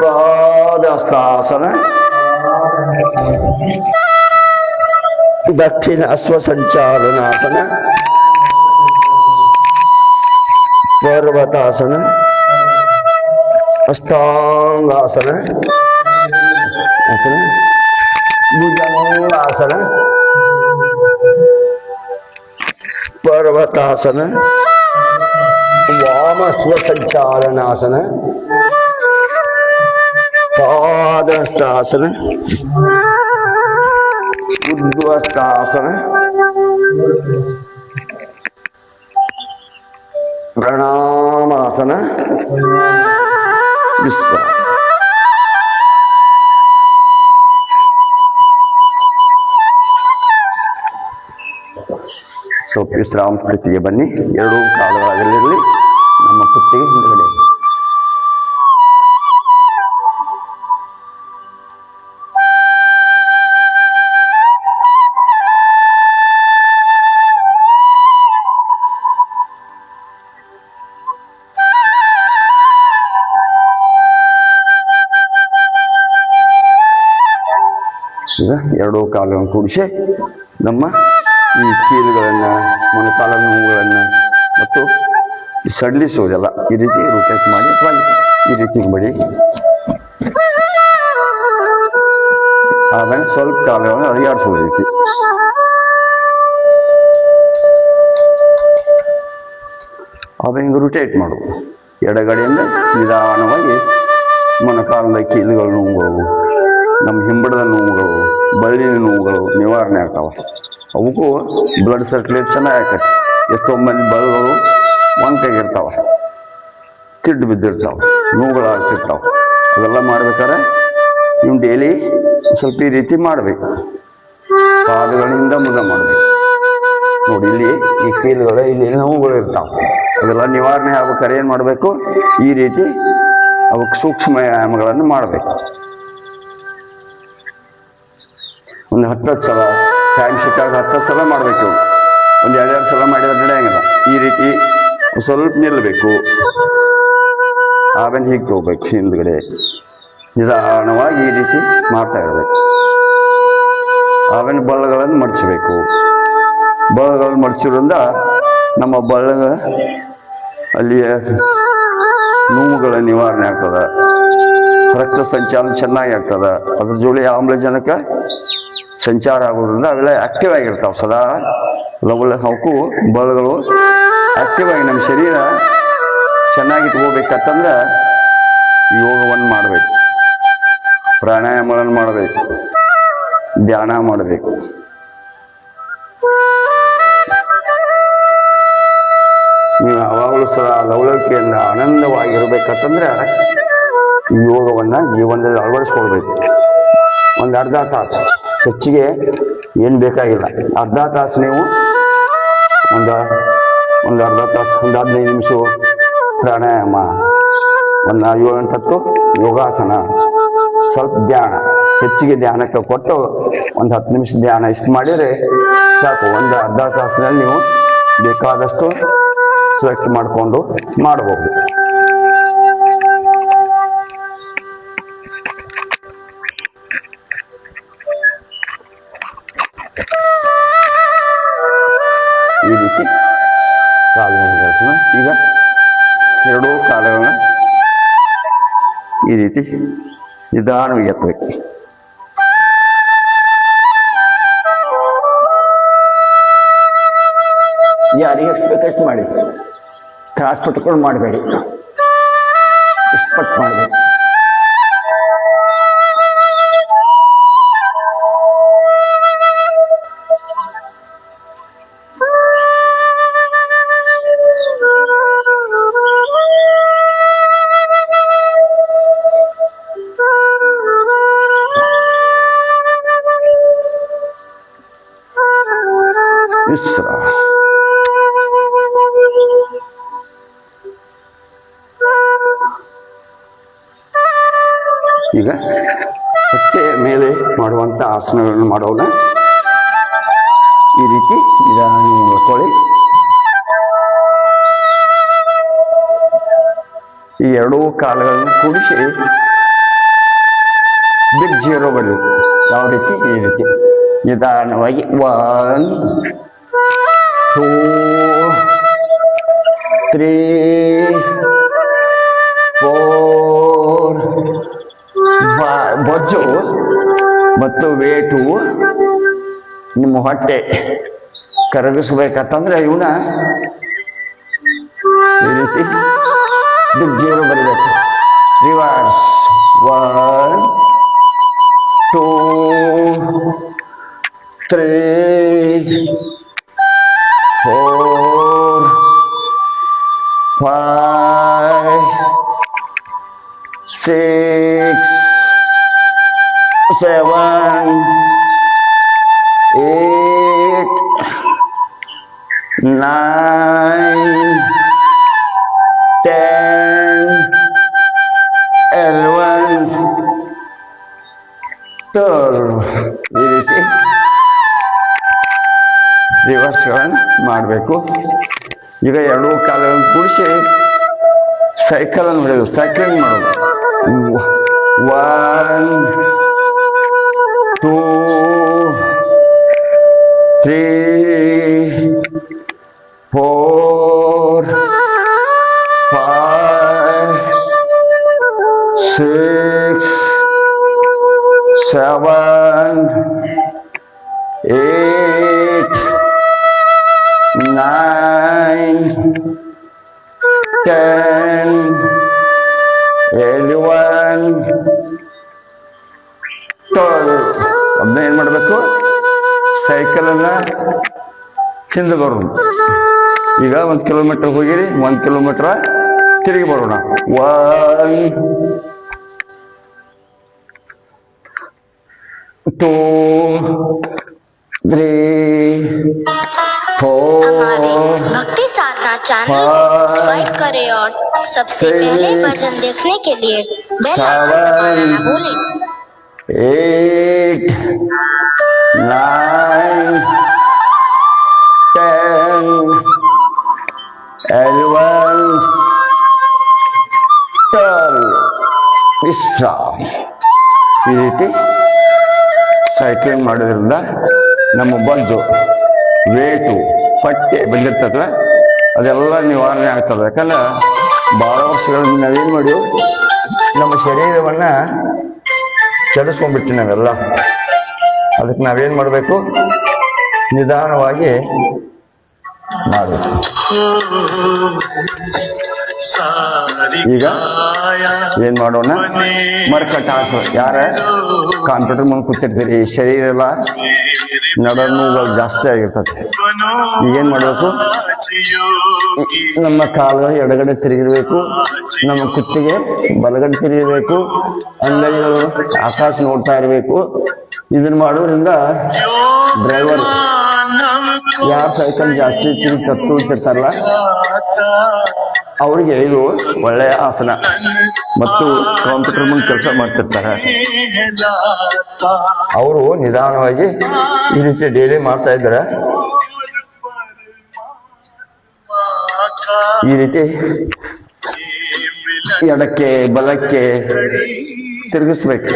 ಪಾದಸ್ತಾಸನ, ದಕ್ಷಿಣ ಅಶ್ವಸಂಚಾಲನಾಸನ, ಪರ್ವತಾಸನ, ಅಷ್ಟಾಂಗಾಸನ, ಭುಜಂಗಾಸನ, ಪರ್ವತಾಸನ, ವಾಮ ಸ್ವಸಂಚಾಲನಾಸನ, ಪಾದಸ್ಥಾಸನ, ಉದ್ವಸ್ತಾಸನ, ಪ್ರಣಾಮಾಸನ, ವಿಶ್ರಾಮ. ಸ್ವಲ್ಪ ವಿಶ್ರಾಮ ಸ್ಥಿತಿಗೆ ಬನ್ನಿ. 2 ಕಾಲುಗಳಾಗಲಿರಲಿ. ನಮ್ಮ ಕುತ್ತಿಗೆ ಹಿಂದುಗಡೆ. ಈಗ 2 ಕಾಲುಗಳನ್ನು ಕೂಡಿಸಿ ನಮ್ಮ ಈ ಕೀಲುಗಳನ್ನು, ಮೊಣಕಾಲ ನೋವುಗಳನ್ನು ಮತ್ತು ಸಡಿಲಿಸುವುದೆಲ್ಲ ಈ ರೀತಿ ರೂಪೇಟ್ ಮಾಡಿ ಅಥವಾ ಈ ರೀತಿ ಬಡಿ. ಆಮೇಲೆ ಸ್ವಲ್ಪ ಕಾಲುಗಳನ್ನು ಅಡಿಯಾಡಿಸುವ ರೀತಿ. ಆಮೇಲೆ ಹಿಂಗೆ ರೊಟೇಟ್ ಮಾಡು. ಎಡಗಡೆಯಿಂದ ನಿಧಾನವಾಗಿ ಮೊಣಕಾಲದ ಕೀಲುಗಳ ನೋವುಗಳು, ನಮ್ಮ ಹಿಂಬಡದ ನೋವುಗಳು, ಬಳ್ಳಿನ ನೋವುಗಳು ನಿವಾರಣೆ ಆಗ್ತಾವೆ. ಅವಕ್ಕೂ ಬ್ಲಡ್ ಸರ್ಕ್ಯುಲೇಟ್ ಚೆನ್ನಾಗಿ ಆಕೈತಿ. ಎಷ್ಟೋ ಮಂದಿ ಬಳ್ಳಿಗಳು ಒಂಟೆಗಿರ್ತಾವೆ, ತಿಡ್ಡು ಬಿದ್ದಿರ್ತಾವೆ, ನೋವುಗಳಾಗ್ತಿರ್ತಾವೆ. ಅವೆಲ್ಲ ಮಾಡ್ಬೇಕಾದ್ರೆ ನೀವು ಡೈಲಿ ಸ್ವಲ್ಪ ಈ ರೀತಿ ಮಾಡಬೇಕು. ಪಾದಗಳಿಂದ ಮುದ ಮಾಡಬೇಕು. ನೋಡಿ, ಇಲ್ಲಿ ಈ ಕೀಲುಗಳು, ಇಲ್ಲಿ ನೋವುಗಳು ಇರ್ತಾವೆ. ಅದೆಲ್ಲ ನಿವಾರಣೆ ಆಗ್ಬೇಕಾದ್ರೆ ಏನು ಮಾಡಬೇಕು? ಈ ರೀತಿ ಅವಕ್ಕೆ ಸೂಕ್ಷ್ಮ ವ್ಯಾಯಾಮಗಳನ್ನು ಮಾಡಬೇಕು. ಒಂದು 10 ಸಲ ಟೈಮ್ ಸಿಕ್ಕಾಗ 10 ಸಲ ಮಾಡಬೇಕು. ಒಂದು 2 ಸಲ ಮಾಡಿದ್ರೆ ನಡೆಯಂಗಿಲ್ಲ. ಈ ರೀತಿ ಸ್ವಲ್ಪ ನಿಲ್ಲಬೇಕು. ಆಮೇಲೆ ಹೀಗೆ ಹೋಗ್ಬೇಕು. ಹಿಂದ್ಗಡೆ ನಿಧಾನವಾಗಿ ಈ ರೀತಿ ಮಾಡ್ತಾ ಇರಬೇಕು. ಆಮೇಲೆ ಬಳ್ಳಗಳನ್ನು ಮಡಚಬೇಕು. ಬಳ್ಳಗಳನ್ನು ಮಡಚಿರೋದ್ರಿಂದ ನಮ್ಮ ಬಳ್ಳ ಅಲ್ಲಿಯ ನೋವುಗಳ ನಿವಾರಣೆ ಆಗ್ತದೆ. ರಕ್ತ ಸಂಚಾಲನ ಚೆನ್ನಾಗಿ ಆಗ್ತದೆ. ಅದ್ರ ಜೋಡಿ ಆಮ್ಲಜನಕ ಸಂಚಾರ ಆಗೋದ್ರಿಂದ ಅವೆಲ್ಲ ಆಕ್ಟಿವ್ ಆಗಿರ್ತಾವೆ ಸದಾ ಅವಕ್ಕೂ ಬಲಗಳು ಆಕ್ಟಿವ್ ಆಗಿ ನಮ್ಮ ಶರೀರ ಚೆನ್ನಾಗಿ ಇಟ್ಕೋಬೇಕಂತಂದ್ರೆ ಯೋಗವನ್ನು ಮಾಡಬೇಕು, ಪ್ರಾಣಾಯಾಮಗಳನ್ನು ಮಾಡಬೇಕು, ಧ್ಯಾನ ಮಾಡಬೇಕು. ನೀವು ಯಾವಾಗಲೂ ಸಹ ಲವಲವಿಕೆಯಿಂದ ಆನಂದವಾಗಿರ್ಬೇಕಂತಂದ್ರೆ ಯೋಗವನ್ನು ಜೀವನದಲ್ಲಿ ಅಳವಡಿಸ್ಕೊಳ್ಬೇಕು. ಒಂದು ಅರ್ಧ ತಾಸು, ಹೆಚ್ಚಿಗೆ ಏನು ಬೇಕಾಗಿಲ್ಲ. ಅರ್ಧ ತಾಸು ನೀವು ಒಂದು ಅರ್ಧ ತಾಸು, ಒಂದು 15 ನಿಮಿಷ ಪ್ರಾಣಾಯಾಮ, ಒಂದು 7-8 ಯೋಗಾಸನ, ಸ್ವಲ್ಪ ಧ್ಯಾನ, ಹೆಚ್ಚಿಗೆ ಧ್ಯಾನಕ್ಕೆ ಕೊಟ್ಟು ಒಂದು 10 ನಿಮಿಷ ಧ್ಯಾನ ಇಷ್ಟು ಮಾಡಿದರೆ ಸಾಕು. ಒಂದು ಅರ್ಧ ತಾಸಿನಲ್ಲಿ ನೀವು ಬೇಕಾದಷ್ಟು ಸೆಲೆಕ್ಟ್ ಮಾಡಿಕೊಂಡು ಮಾಡಬಹುದು. ಈ ರೀತಿ ಕಾಲುಗಳನ್ನು ಬಳಸೋಣ. ಈಗ ಎರಡೂ ಕಾಲುಗಳನ್ನ ಈ ರೀತಿ ನಿಧಾನವಾಗಿ ಎತ್ತಬೇಕು. ಯಾರಿಗೆ ಎಷ್ಟು ಬೇಕಷ್ಟು ಮಾಡಿ, ತ್ರಾಸ ಪಟ್ಕೊಂಡು ಮಾಡಬೇಡಿ, ಇಷ್ಟಪಟ್ಟು ಮಾಡಬೇಕು. ವಿಶ್ರಾಮ. ಈಗ ಹೊಟ್ಟೆಯ ಮೇಲೆ ಮಾಡುವಂಥ ಆಸನಗಳನ್ನು ಮಾಡೋಣ. ಈ ರೀತಿ ನಿಧಾನ ಮಾಡ್ಕೊಳ್ಳಿ. ಈ ಎರಡೂ ಕಾಲುಗಳನ್ನು ಕೂಡಿಸಿ ಬಿಗ್ ಜೀರೋ ಬರಬೇಕು. ಯಾವ ರೀತಿ? ಈ ರೀತಿ ನಿಧಾನವಾಗಿ 1 2 3 4 5. ಬೊಜ್ಜು ಮತ್ತು ವೇಟು ನಿಮ್ಮ ಹೊಟ್ಟೆ ಕರಗಿಸ್ಬೇಕಂತಂದ್ರೆ ಇವನ್ನ ಈ ರೀತಿ ಬಿಗ್ ಜೀರೋ ಬರಬೇಕು. ರಿವರ್ಸ್ 1 2 3 4 5 6 7 8 9 10 11 12. ಈ ರೀತಿ ರಿವರ್ಸ್ಗಳನ್ನು ಮಾಡಬೇಕು. ಈಗ ಎರಡೂ ಕಾಲಗಳನ್ನು ಕೂಡಿಸಿ ಸೈಕಲನ್ನು ಹೊಡೆಯೋದು, ಸೈಕ್ಲಿಂಗ್ ಮಾಡೋದು. 1 2 3 4 5 6 7 8 9 10 11 12. ಅದನ್ನ ಏನು ಮಾಡಬೇಕು? ಸೈಕಲನ್ನು ಹಿಂದೆ ಬರೋದು. ಈಗ 1 ಕಿಲೋಮೀಟರ್ ಹೋಗಿರಿ, 1 ಕಿಲೋಮೀಟರ್ ತಿರುಗಿ ಬರೋಣ. 1 2 3 हमारे 4 भक्ति साधना चैनल को सब्सक्राइब करें और सबसे पहले भजन देखने के लिए बेल आइकन दबाना न भूलें। 8 9 10 11 12. ವಿಶ್ರಾಮ. ಈ ರೀತಿ ಸೈಕ್ಲಿಂಗ್ ಮಾಡೋದ್ರಿಂದ ನಮ್ಮ ಬೊಜ್ಜು, ವೇಟು, ಪಟ್ಟೆ ಬಂದಿರ್ತದೆ, ಅದೆಲ್ಲ ನಿವಾರಣೆ ಆಗ್ತದೆ. ಯಾಕಂದ್ರೆ ಭಾಳ ವರ್ಷಗಳಿಂದ ನಾವೇನು ಮಾಡಿವು, ನಮ್ಮ ಶರೀರವನ್ನು ಕೆಡಿಸ್ಕೊಂಡ್ಬಿಟ್ಟು ನಾವೆಲ್ಲ ಅದಕ್ಕೆ ನಾವೇನ್ ಮಾಡಬೇಕು, ನಿಧಾನವಾಗಿ ಮಾಡಬೇಕು. ಈಗ ಏನ್ ಮಾಡೋಣ, ಮರ್ಕಟಾಸ. ಯಾರ ಕಂಪ್ಯೂಟರ್ ಮುಂದೆ ಕೂತಿರ್ತೀರಿ, ಶರೀರ ಎಲ್ಲ ನಡನುಗಳು ಜಾಸ್ತಿ ಆಗಿರ್ತದೆ. ಏನ್ ಮಾಡ್ಬೇಕು, ನಮ್ಮ ಕಾಲು ಎಡಗಡೆ ತಿರುಗಿರ್ಬೇಕು, ನಮ್ಮ ಕುತ್ತಿಗೆ ಬಲಗಡೆ ತಿರುಗಿರ್ಬೇಕು, ಅಂಗೈಗಳು ಆಕಾಶ ನೋಡ್ತಾ ಇರ್ಬೇಕು. ಇದನ್ನ ಮಾಡೋದ್ರಿಂದ ಡ್ರೈವರ್ ಯಾರ ಸೈಕಲ್ ಜಾಸ್ತಿ ತಿರ್ತಾರಲ್ಲ ಅವ್ರಿಗೆ ಇದು ಒಳ್ಳೆಯ ಆಸನ. ಮತ್ತು ಕಂಪ್ಯೂಟರ್ ಮುಂದೆ ಕೆಲಸ ಮಾಡ್ತಿರ್ತಾರೆ, ಅವರು ನಿಧಾನವಾಗಿ ಈ ರೀತಿ ಡೈಲಿ ಮಾಡ್ತಾ ಇದ್ದಾರೆ. ಈ ರೀತಿ ಎಡಕ್ಕೆ ಬಲಕ್ಕೆ ತಿರುಗಿಸ್ಬೇಕು.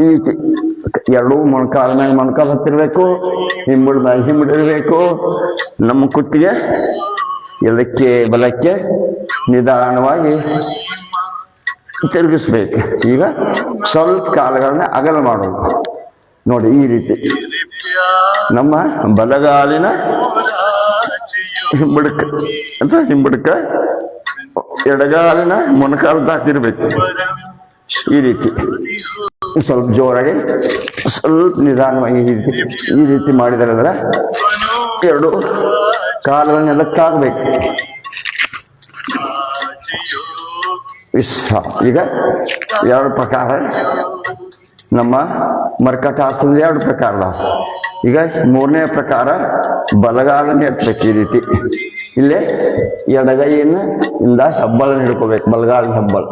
ಈ ರೀತಿ ಎರಡೂ ಮೊಣಕಾಲ ಮ್ಯಾಗ ಮೊಣಕಾಲ ಹತ್ತಿರ್ಬೇಕು, ಹಿಂಬುಡ್ ಮ್ಯಾಗ ಹಿಂಬಿಡಿರ್ಬೇಕು. ನಮ್ಮ ಕುತ್ತಿಗೆ ಎಡಕ್ಕೆ ಬಲಕ್ಕೆ ನಿಧಾನವಾಗಿ ತಿರುಗಿಸ್ಬೇಕು. ಈಗ ಸ್ವಲ್ಪ ಕಾಲುಗಳನ್ನ ಅಗಲ ಮಾಡೋದು ನೋಡಿ. ಈ ರೀತಿ ನಮ್ಮ ಬಲಗಾಲಿನ ಹಿಂಬಡಕ ಅಂತ ಹಿಂಬಡಕ ಎಡಗಾಲಿನ ಮೊಣಕಾಲು ದಾಟಿರ್ಬೇಕು. ಈ ರೀತಿ ಸ್ವಲ್ಪ ಜೋರಾಗಿ, ಸ್ವಲ್ಪ ನಿಧಾನವಾಗಿ ಈ ರೀತಿ ಮಾಡಿದಾರೆ ಎರಡು ಕಾಲುಗಳನ್ನೆಲ್ಲ ತಾಗಬೇಕು. ಈಗ ಎರಡು ಪ್ರಕಾರ ನಮ್ಮ ಮರ್ಕಟಾಸನದ ಎರಡು ಪ್ರಕಾರ ಅದಾವ. ಈಗ ಮೂರನೇ ಪ್ರಕಾರ ಬಲಗಾಲನ್ನ ಎತ್ತಬೇಕು. ಈ ರೀತಿ ಇಲ್ಲೇ ಎಡಗೈಯನ್ನ ಇಂದ ಹೆಬ್ಬಳನ್ನ ಹಿಡ್ಕೋಬೇಕು, ಬಲಗಾಲದ ಹೆಬ್ಬಳ.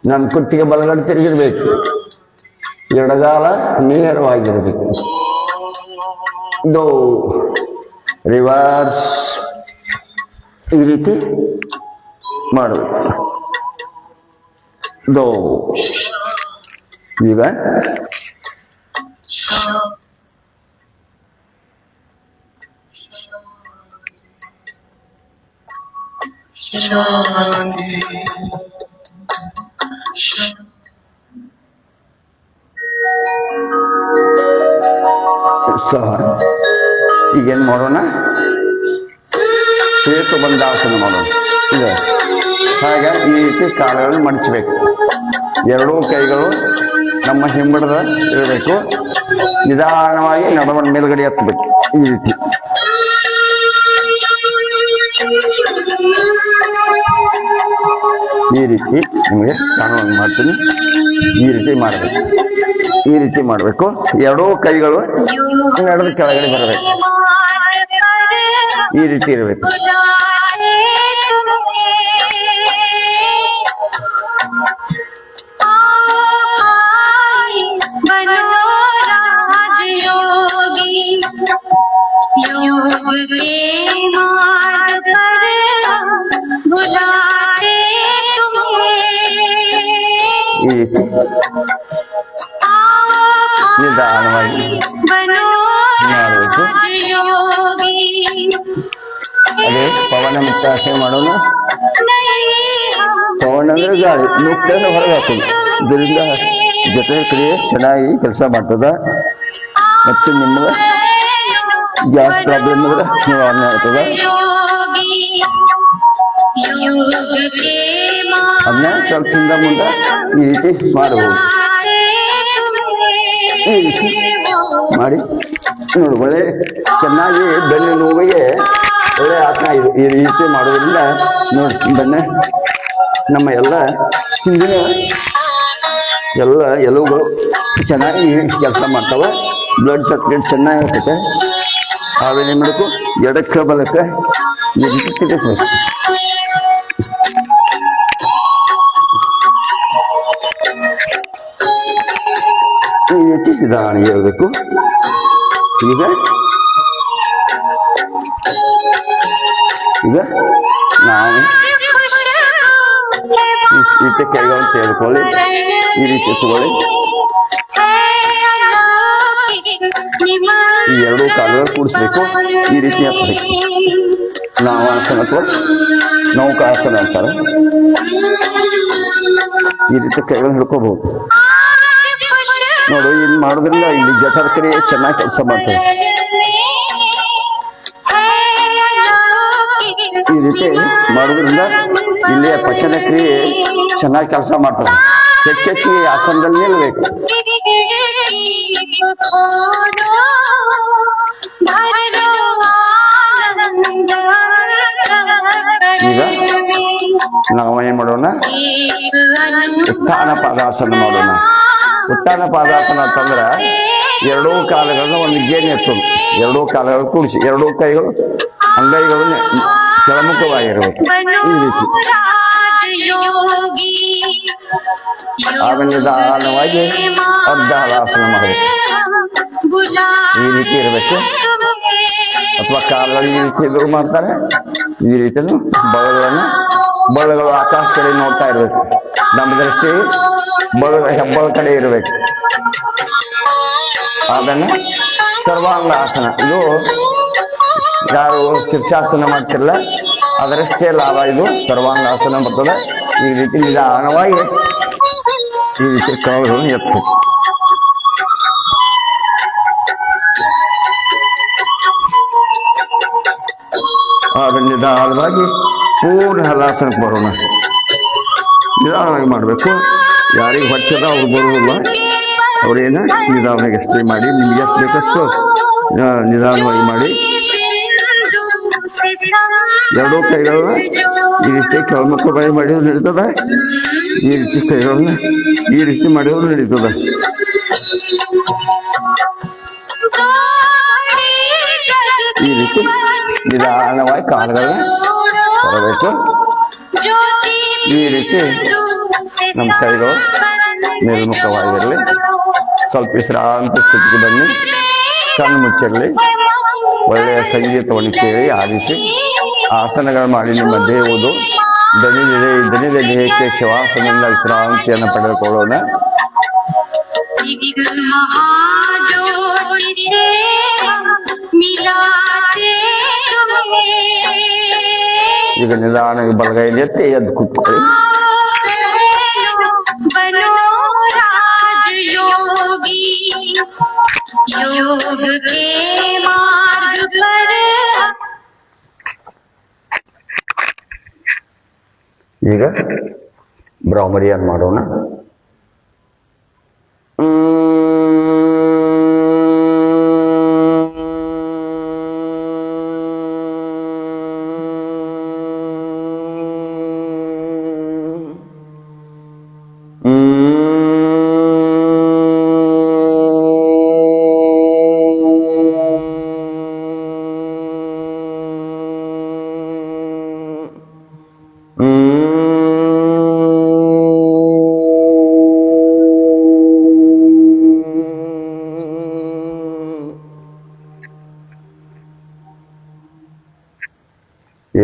ನಮ್ಮ ಕುತ್ತಿಗೆ ಬಲಗಡೆ ತಿರುಗಿರ್ಬೇಕು, ಎಡಗಾಲ ನೇರವಾಗಿರ್ಬೇಕು. ಇದು ರಿವರ್ಸ್ ಈ ರೀತಿ ಮಾಡಬೇಕು. ಈಗ ಈಗೇನ್ ಮಾಡೋಣ, ಸೇತುಬಂಧಾಸನ ಮಾಡೋಣ. ಇದೆ ಹಾಗೆ ಈ ರೀತಿ ಕಾಲುಗಳನ್ನು ಮಡಚಬೇಕು. ಎರಡೂ ಕೈಗಳು ನಮ್ಮ ಹಿಂಬಡದ ಇರಬೇಕು. ನಿಧಾನವಾಗಿ ನಡವನ್ನ ಮೇಲ್ಗಡೆ ಎತ್ತಬೇಕು. ಈ ರೀತಿ ನಿಮಗೆ ಕಾಣುವಂಗೆ ಮಾಡ್ತೀನಿ. ಈ ರೀತಿ ಮಾಡಬೇಕು. ಈ ರೀತಿ ಮಾಡಬೇಕು. ಎರಡೂ ಕೈಗಳು ನಡೆದ ಕೆಳಗಡೆ ಬರಬೇಕು. ಈ ರೀತಿ ಇರಬೇಕು. ಈ ರೀತಿ ನಿಧಾನವಾಗಿ ಮಾಡಬೇಕು. ಅದೇ ಪವನ ಮುಕ್ತಾಸನ ಮಾಡೋಣ. ಪವನ ಅಂದ್ರೆ ಗಾಳಿ, ಮುಕ್ತಾನ ಹೊರಗೆ ಹಾಕೋದು. ಇದರಿಂದ ಜೊತೆ ಕ್ರಿಯೆ ಚೆನ್ನಾಗಿ ಕೆಲಸ ಮಾಡ್ತದ ಮತ್ತು ನಿಮ್ಗೆ ಗ್ಯಾಸ್ ಪ್ರಾಬ್ಲಮ್ ಇದ್ರೆ ನಿವಾರಣೆ ಆಗ್ತದ. ಅದನ್ನ ಸ್ವಲ್ಪ ಹಿಂದ ಮುಂದೆ ಈ ರೀತಿ ಮಾಡಬಹುದು. ಈ ರೀತಿ ಮಾಡಿ ನೋಡಿ, ಒಳ್ಳೆ ಚೆನ್ನಾಗಿ ಬೆನ್ನು ನೋವಿಗೆ ಒಳ್ಳೆ ಆಸನ ಇದು. ಈ ರೀತಿ ಮಾಡೋದ್ರಿಂದ ನೋಡಿ ಬೆನ್ನೆ ನಮ್ಮ ಎಲ್ಲ ಹಿಂದಿನ ಎಲ್ಲ ಎಲುಬುಗಳು ಚೆನ್ನಾಗಿ ಕೆಲಸ ಮಾಡ್ತಾವೆ. ಬ್ಲಡ್ ಸರ್ಕ್ಯುಲೇಟ್ ಚೆನ್ನಾಗಿ ಆಗ್ತೈತೆ. ಆಮೇಲೆ ಏನು ಮಾಡಬೇಕು, ಎಡಕ್ಕೆ ಬಲಕ್ಕೆ ಈ ರೀತಿ ತಿರುಗಿಸ್ಬೇಕು. ಈ ರೀತಿ ನಿಧಾನ ಇರಬೇಕು. ಈಗ ನಾವು ಈ ರೀತಿ ಕೈಗಳನ್ನು ತೆಗೆದುಕೊಳ್ಳಿ, ಈ ರೀತಿ ತಗೊಳ್ಳಿ. ಈ ಎರಡೂ ಕಾಲುಗಳು ಕೂಡಿಸ್ಬೇಕು. ಈ ರೀತಿ ಹಾಕಬೇಕು. ನಾವಾಸನ ಅಥವಾ ನೌಕಾಸನ ಅಂತಾರೆ. ಈ ರೀತಿ ಕೈಗಳನ್ನು ಹಿಡ್ಕೋಬಹುದು. ನೋಡು, ಇಲ್ಲಿ ಮಾಡೋದ್ರಿಂದ ಇಲ್ಲಿ ಜಠರ ಕ್ರಿಯೆ ಚೆನ್ನಾಗಿ ಕೆಲಸ ಮಾಡ್ತದೆ. ಈ ರೀತಿ ಮಾಡೋದ್ರಿಂದ ಇಲ್ಲಿ ಪಚನ ಕ್ರಿಯೆ ಚೆನ್ನಾಗಿ ಕೆಲಸ ಮಾಡ್ತದೆ. ಹೆಚ್ಚೆಚ್ಚಿಗೆ ಆಸನದಲ್ಲಿ ನಿಲ್ಲಬೇಕು. ಈಗ ನಾವು ಏನ್ ಮಾಡೋಣ, ಉತ್ಥಾನ ಪಾದಾಸನ ಮಾಡೋಣ. ಉತ್ಥಾನ ಪಾದಾಸನ ಅಂತಂದ್ರೆ ಎರಡೂ ಕಾಲಗಳನ್ನ ಒಂದು ಗೇಣಿ ಎತ್ತೋದು, ಎರಡೂ ಕಾಲಗಳು ಕೂಡಿಸಿ, ಎರಡೂ ಕೈಗಳು ಅಂಗೈಗಳು ಕೆಳಮುಖವಾಗಿರ್ಬೇಕು. ಈ ರೀತಿ ಆಮೇಲೆ ನಿಧಾನವಾಗಿ ಅರ್ಧ ಹಲಾಸನ ಮಾಡಬೇಕು. ಈ ರೀತಿ ಇರಬೇಕು. ಅಥವಾ ಕಾಲುಗಳು ಈ ರೀತಿ ಎದುರು ಮಾಡ್ತಾರೆ, ಈ ರೀತಿಯನ್ನು ಬಳ್ಳಗಳು ಆಕಾಶ ಕಡೆ ನೋಡ್ತಾ ಇರ್ಬೇಕು. ನಮ್ಮ ದೃಷ್ಟಿ ಹೆಬ್ಬಳ ಕಡೆ ಇರಬೇಕು. ಅದನ್ನು ಸರ್ವಾಂಗ ಆಸನ. ಇದು ಯಾರು ಶೀರ್ಷಾಸನ ಮಾಡ್ತಿರಲ್ಲ ಅದರಷ್ಟೇ ಲಾಭ. ಇದು ಸರ್ವಾಂಗ ಆಸನ ಬರ್ತದೆ. ಈ ರೀತಿ ನಿಧಾನವಾಗಿ ಈ ರೀತಿ ಕಾಲುಗಳನ್ನು ಎತ್ತು. ಅದನ್ನು ನಿಧಾನವಾಗಿ ಪೂರ್ಣ ಹಲಾಸನಕ್ಕೆ ಬರೋಣ. ನಿಧಾನವಾಗಿ ಮಾಡಬೇಕು. ಯಾರಿಗೆ ಹೊಚ್ಚದ ಅವ್ರು ಬರುವುದಿಲ್ಲ, ಅವ್ರೇನು ನಿಧಾನವಾಗಿ ಎಷ್ಟೇ ಮಾಡಿ, ನಿಮ್ಗೆ ಎಷ್ಟು ಬೇಕಷ್ಟು ನಿಧಾನವಾಗಿ ಮಾಡಿ. ಎರಡೂ ಕೈಗಳನ್ನ ಈ ರೀತಿ ಕೆಳಮುಖವಾಗಿ ಮಾಡಿದ್ರು ನಡೀತದೆ, ಈ ರೀತಿ ಕೈಗಳನ್ನ ಈ ರೀತಿ ಮಾಡಿದ್ರು ನಡೀತದೆ. ಈ ರೀತಿ ನಿಧಾನವಾಗಿ ಕಾಲುಗಳನ್ನ ಬರಬೇಕು. ಈ ರೀತಿ ನಮ್ಮ ಕೈಗಳು ನಿರ್ಮುಖವಾಗಿರಲಿ. ಸ್ವಲ್ಪ ವಿಶ್ರಾಂತಿ ಸ್ಥಿತಿಗೆ ಬನ್ನಿ. ಕಣ್ಣು ಮುಚ್ಚಿರಲಿ. ಒಳ್ಳೆಯ ಸಂಗೀತವನ್ನು ಕೇಳಿ ಆಲಿಸಿ ಆಸನಗಳು ಮಾಡಿ ನಿಮ್ಮ ದೇವುದು ದಣಿದ ದೇಹಕ್ಕೆ ಶಿವಾಸನದಿಂದ ವಿಶ್ರಾಂತಿಯನ್ನು ಪಡೆದುಕೊಳ್ಳೋಣ. ಈಗ ನಿಧಾನವಾಗಿ ಬಲಗೈಲಿ ಎತ್ತಿ ಎದ್ದು ಕೂತ್ಕೊಳ್ಳಿ. ಈಗ ಬ್ರಾಹ್ಮರಿಯನ್ನು ಮಾಡೋಣ.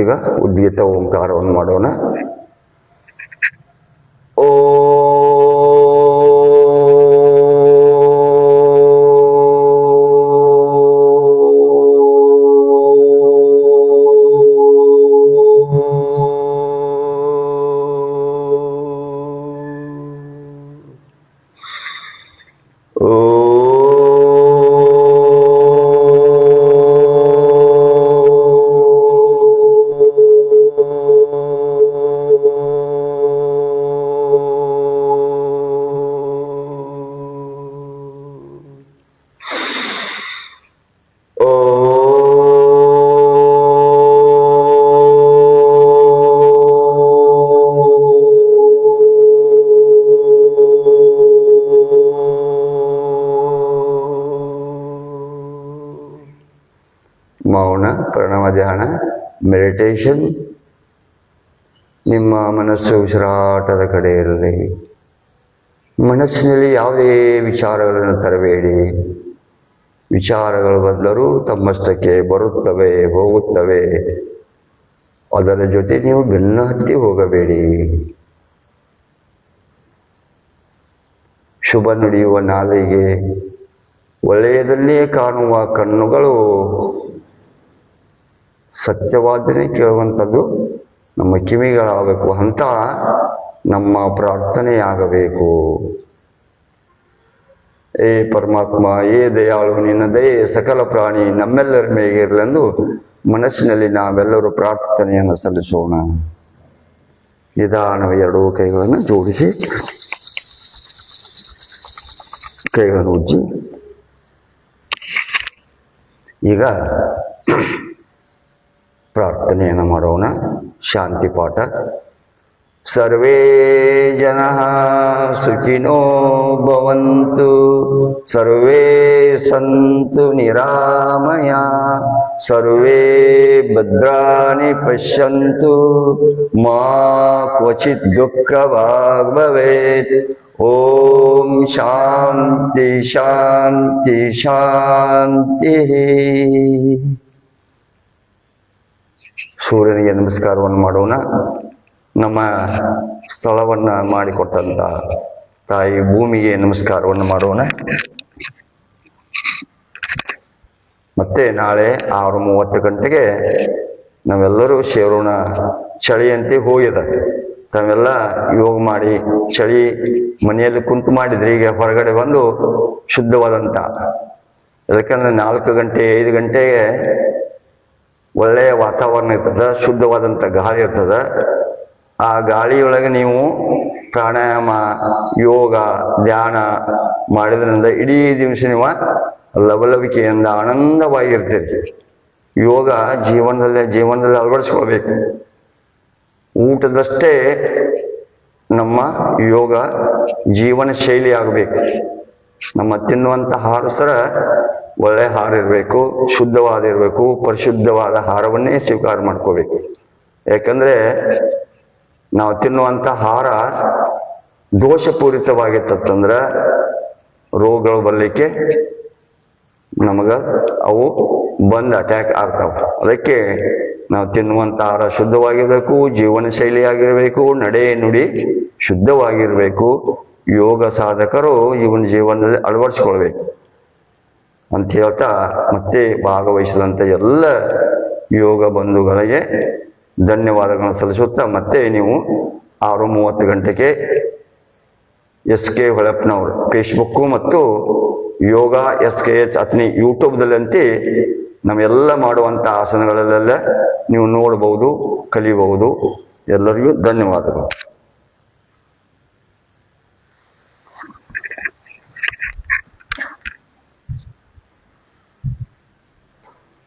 ಈಗ ಉದ್ಗೀತ ಓಂಕಾರವನ್ನು ಮಾಡೋಣ. ಓ ಮೌನ ಪ್ರಣವ ಧ್ಯಾನ ಮೆಡಿಟೇಷನ್. ನಿಮ್ಮ ಮನಸ್ಸು ಉಸಿರಾಟದ ಕಡೆ ಇರಲಿ. ಮನಸ್ಸಿನಲ್ಲಿ ಯಾವುದೇ ವಿಚಾರಗಳನ್ನು ತರಬೇಡಿ. ವಿಚಾರಗಳು ಬಂದರೂ ತಮ್ಮಷ್ಟಕ್ಕೆ ಬರುತ್ತವೆ, ಹೋಗುತ್ತವೆ. ಅದರ ಜೊತೆ ನೀವು ಬೆನ್ನ ಹತ್ತಿ ಹೋಗಬೇಡಿ. ಶುಭ ನುಡಿಯುವ ನಾಲಿಗೆ, ಒಳ್ಳೆಯದನ್ನೇ ಕಾಣುವ ಕಣ್ಣುಗಳು, ಸತ್ಯವಾದನೆ ಕೇಳುವಂಥದ್ದು ನಮ್ಮ ಕಿವಿಗಳಾಗಬೇಕು ಅಂತ ನಮ್ಮ ಪ್ರಾರ್ಥನೆಯಾಗಬೇಕು. ಏ ಪರಮಾತ್ಮ, ಏ ದಯಾಳು, ನಿನ್ನ ದಯೆ ಸಕಲ ಪ್ರಾಣಿ ನಮ್ಮೆಲ್ಲರ ಮೇಗೆ ಇರಲೆಂದು ಮನಸ್ಸಿನಲ್ಲಿ ನಾವೆಲ್ಲರೂ ಪ್ರಾರ್ಥನೆಯನ್ನು ಸಲ್ಲಿಸೋಣ. ನಿಧಾನವ ಎರಡೂ ಕೈಗಳನ್ನು ಜೋಡಿಸಿ ಕೈಗಳನ್ನು ಉಜ್ಜಿ ಈಗ ಪ್ರಾರ್ಥನೆಯನ್ನು ಮಾಡೋಣ. ಶಾಂತಿ ಪಾಠ. ಸರ್ವೇ ಜನಃ ಸುಖಿನೋ ಭವಂತು, ಸರ್ವೇ ಸಂತು ನಿರಾಮಯ, ಸರ್ವೇ ಭದ್ರಾಣಿ ಪಶ್ಯಂತು, ಮಾ ಕ್ವಚಿತ್ ದುಃಖಭಾಗ್ ಭವೇತ್. ಓಂ ಶಾಂತಿ ಶಾಂತಿ ಶಾಂತಿ. ಸೂರ್ಯನಿಗೆ ನಮಸ್ಕಾರವನ್ನು ಮಾಡೋಣ. ನಮ್ಮ ಸ್ಥಳವನ್ನು ಮಾಡಿಕೊಟ್ಟಂತ ತಾಯಿ ಭೂಮಿಗೆ ನಮಸ್ಕಾರವನ್ನು ಮಾಡೋಣ. ಮತ್ತೆ ನಾಳೆ 6:30 ಗಂಟೆಗೆ ನಾವೆಲ್ಲರೂ ಸೇರೋಣ. ಚಳಿಯಂತೆ ಹೋಗಿದೆ, ತಾವೆಲ್ಲ ಯೋಗ ಮಾಡಿ ಚಳಿ ಮನೆಯಲ್ಲಿ ಕುಂತು ಮಾಡಿದ್ರಿ. ಈಗ ಹೊರಗಡೆ ಬಂದು ಶುದ್ಧವಾದಂಥ, ಯಾಕಂದ್ರೆ 4 ಗಂಟೆ 5 ಗಂಟೆಗೆ ಒಳ್ಳೆಯ ವಾತಾವರಣ ಇರ್ತದೆ, ಶುದ್ಧವಾದಂಥ ಗಾಳಿ ಇರ್ತದೆ. ಆ ಗಾಳಿಯೊಳಗೆ ನೀವು ಪ್ರಾಣಾಯಾಮ, ಯೋಗ, ಧ್ಯಾನ ಮಾಡಿದ್ರಿಂದ ಇಡೀ ದಿವಸ ನೀವು ಲವಲವಿಕೆಯಿಂದ ಆನಂದವಾಗಿರ್ತೀರಿ. ಯೋಗ ಜೀವನದಲ್ಲಿ ಅಳವಡಿಸ್ಕೊಳ್ಬೇಕು. ಊಟದಷ್ಟೇ ನಮ್ಮ ಯೋಗ ಜೀವನ ಶೈಲಿ ಆಗಬೇಕು. ನಮ್ಮ ತಿನ್ನುವಂಥ ಆಹಾರ ಸರ ಒಳ್ಳೆ ಆಹಾರ ಇರಬೇಕು, ಶುದ್ಧವಾದ ಇರಬೇಕು, ಪರಿಶುದ್ಧವಾದ ಆಹಾರವನ್ನೇ ಸ್ವೀಕಾರ ಮಾಡ್ಕೋಬೇಕು. ಯಾಕಂದ್ರೆ ನಾವು ತಿನ್ನುವಂಥ ಆಹಾರ ದೋಷಪೂರಿತವಾಗಿತ್ತಂದ್ರೆ ರೋಗಗಳು ಬರಲಿಕ್ಕೆ ನಮಗೆ ಅವು ಬಂದು ಅಟ್ಯಾಕ್ ಆಗ್ತಾವ. ಅದಕ್ಕೆ ನಾವು ತಿನ್ನುವಂಥ ಆಹಾರ ಶುದ್ಧವಾಗಿರಬೇಕು, ಜೀವನ ಶೈಲಿ ಆಗಿರಬೇಕು, ನಡೆ ನುಡಿ ಶುದ್ಧವಾಗಿರಬೇಕು. ಯೋಗ ಸಾಧಕರು ಇವನ ಜೀವನದಲ್ಲಿ ಅಳವಡಿಸ್ಕೊಳ್ಬೇಕು ಅಂತ ಹೇಳ್ತಾ, ಮತ್ತೆ ಭಾಗವಹಿಸಿದಂಥ ಎಲ್ಲ ಯೋಗ ಬಂಧುಗಳಿಗೆ ಧನ್ಯವಾದಗಳನ್ನು ಸಲ್ಲಿಸುತ್ತಾ, ಮತ್ತೆ ನೀವು 6:30 ಗಂಟೆಗೆ SK ಹೊಳಪ್ನವ್ರು ಫೇಸ್ಬುಕ್ಕು ಮತ್ತು ಯೋಗ SKH ಅತ್ನಿ ಯೂಟ್ಯೂಬ್ದಲ್ಲಂತೆ ನಾವೆಲ್ಲ ಮಾಡುವಂಥ ಆಸನಗಳಲ್ಲೆಲ್ಲ ನೀವು ನೋಡ್ಬೋದು, ಕಲಿಬಹುದು. ಎಲ್ಲರಿಗೂ ಧನ್ಯವಾದಗಳು.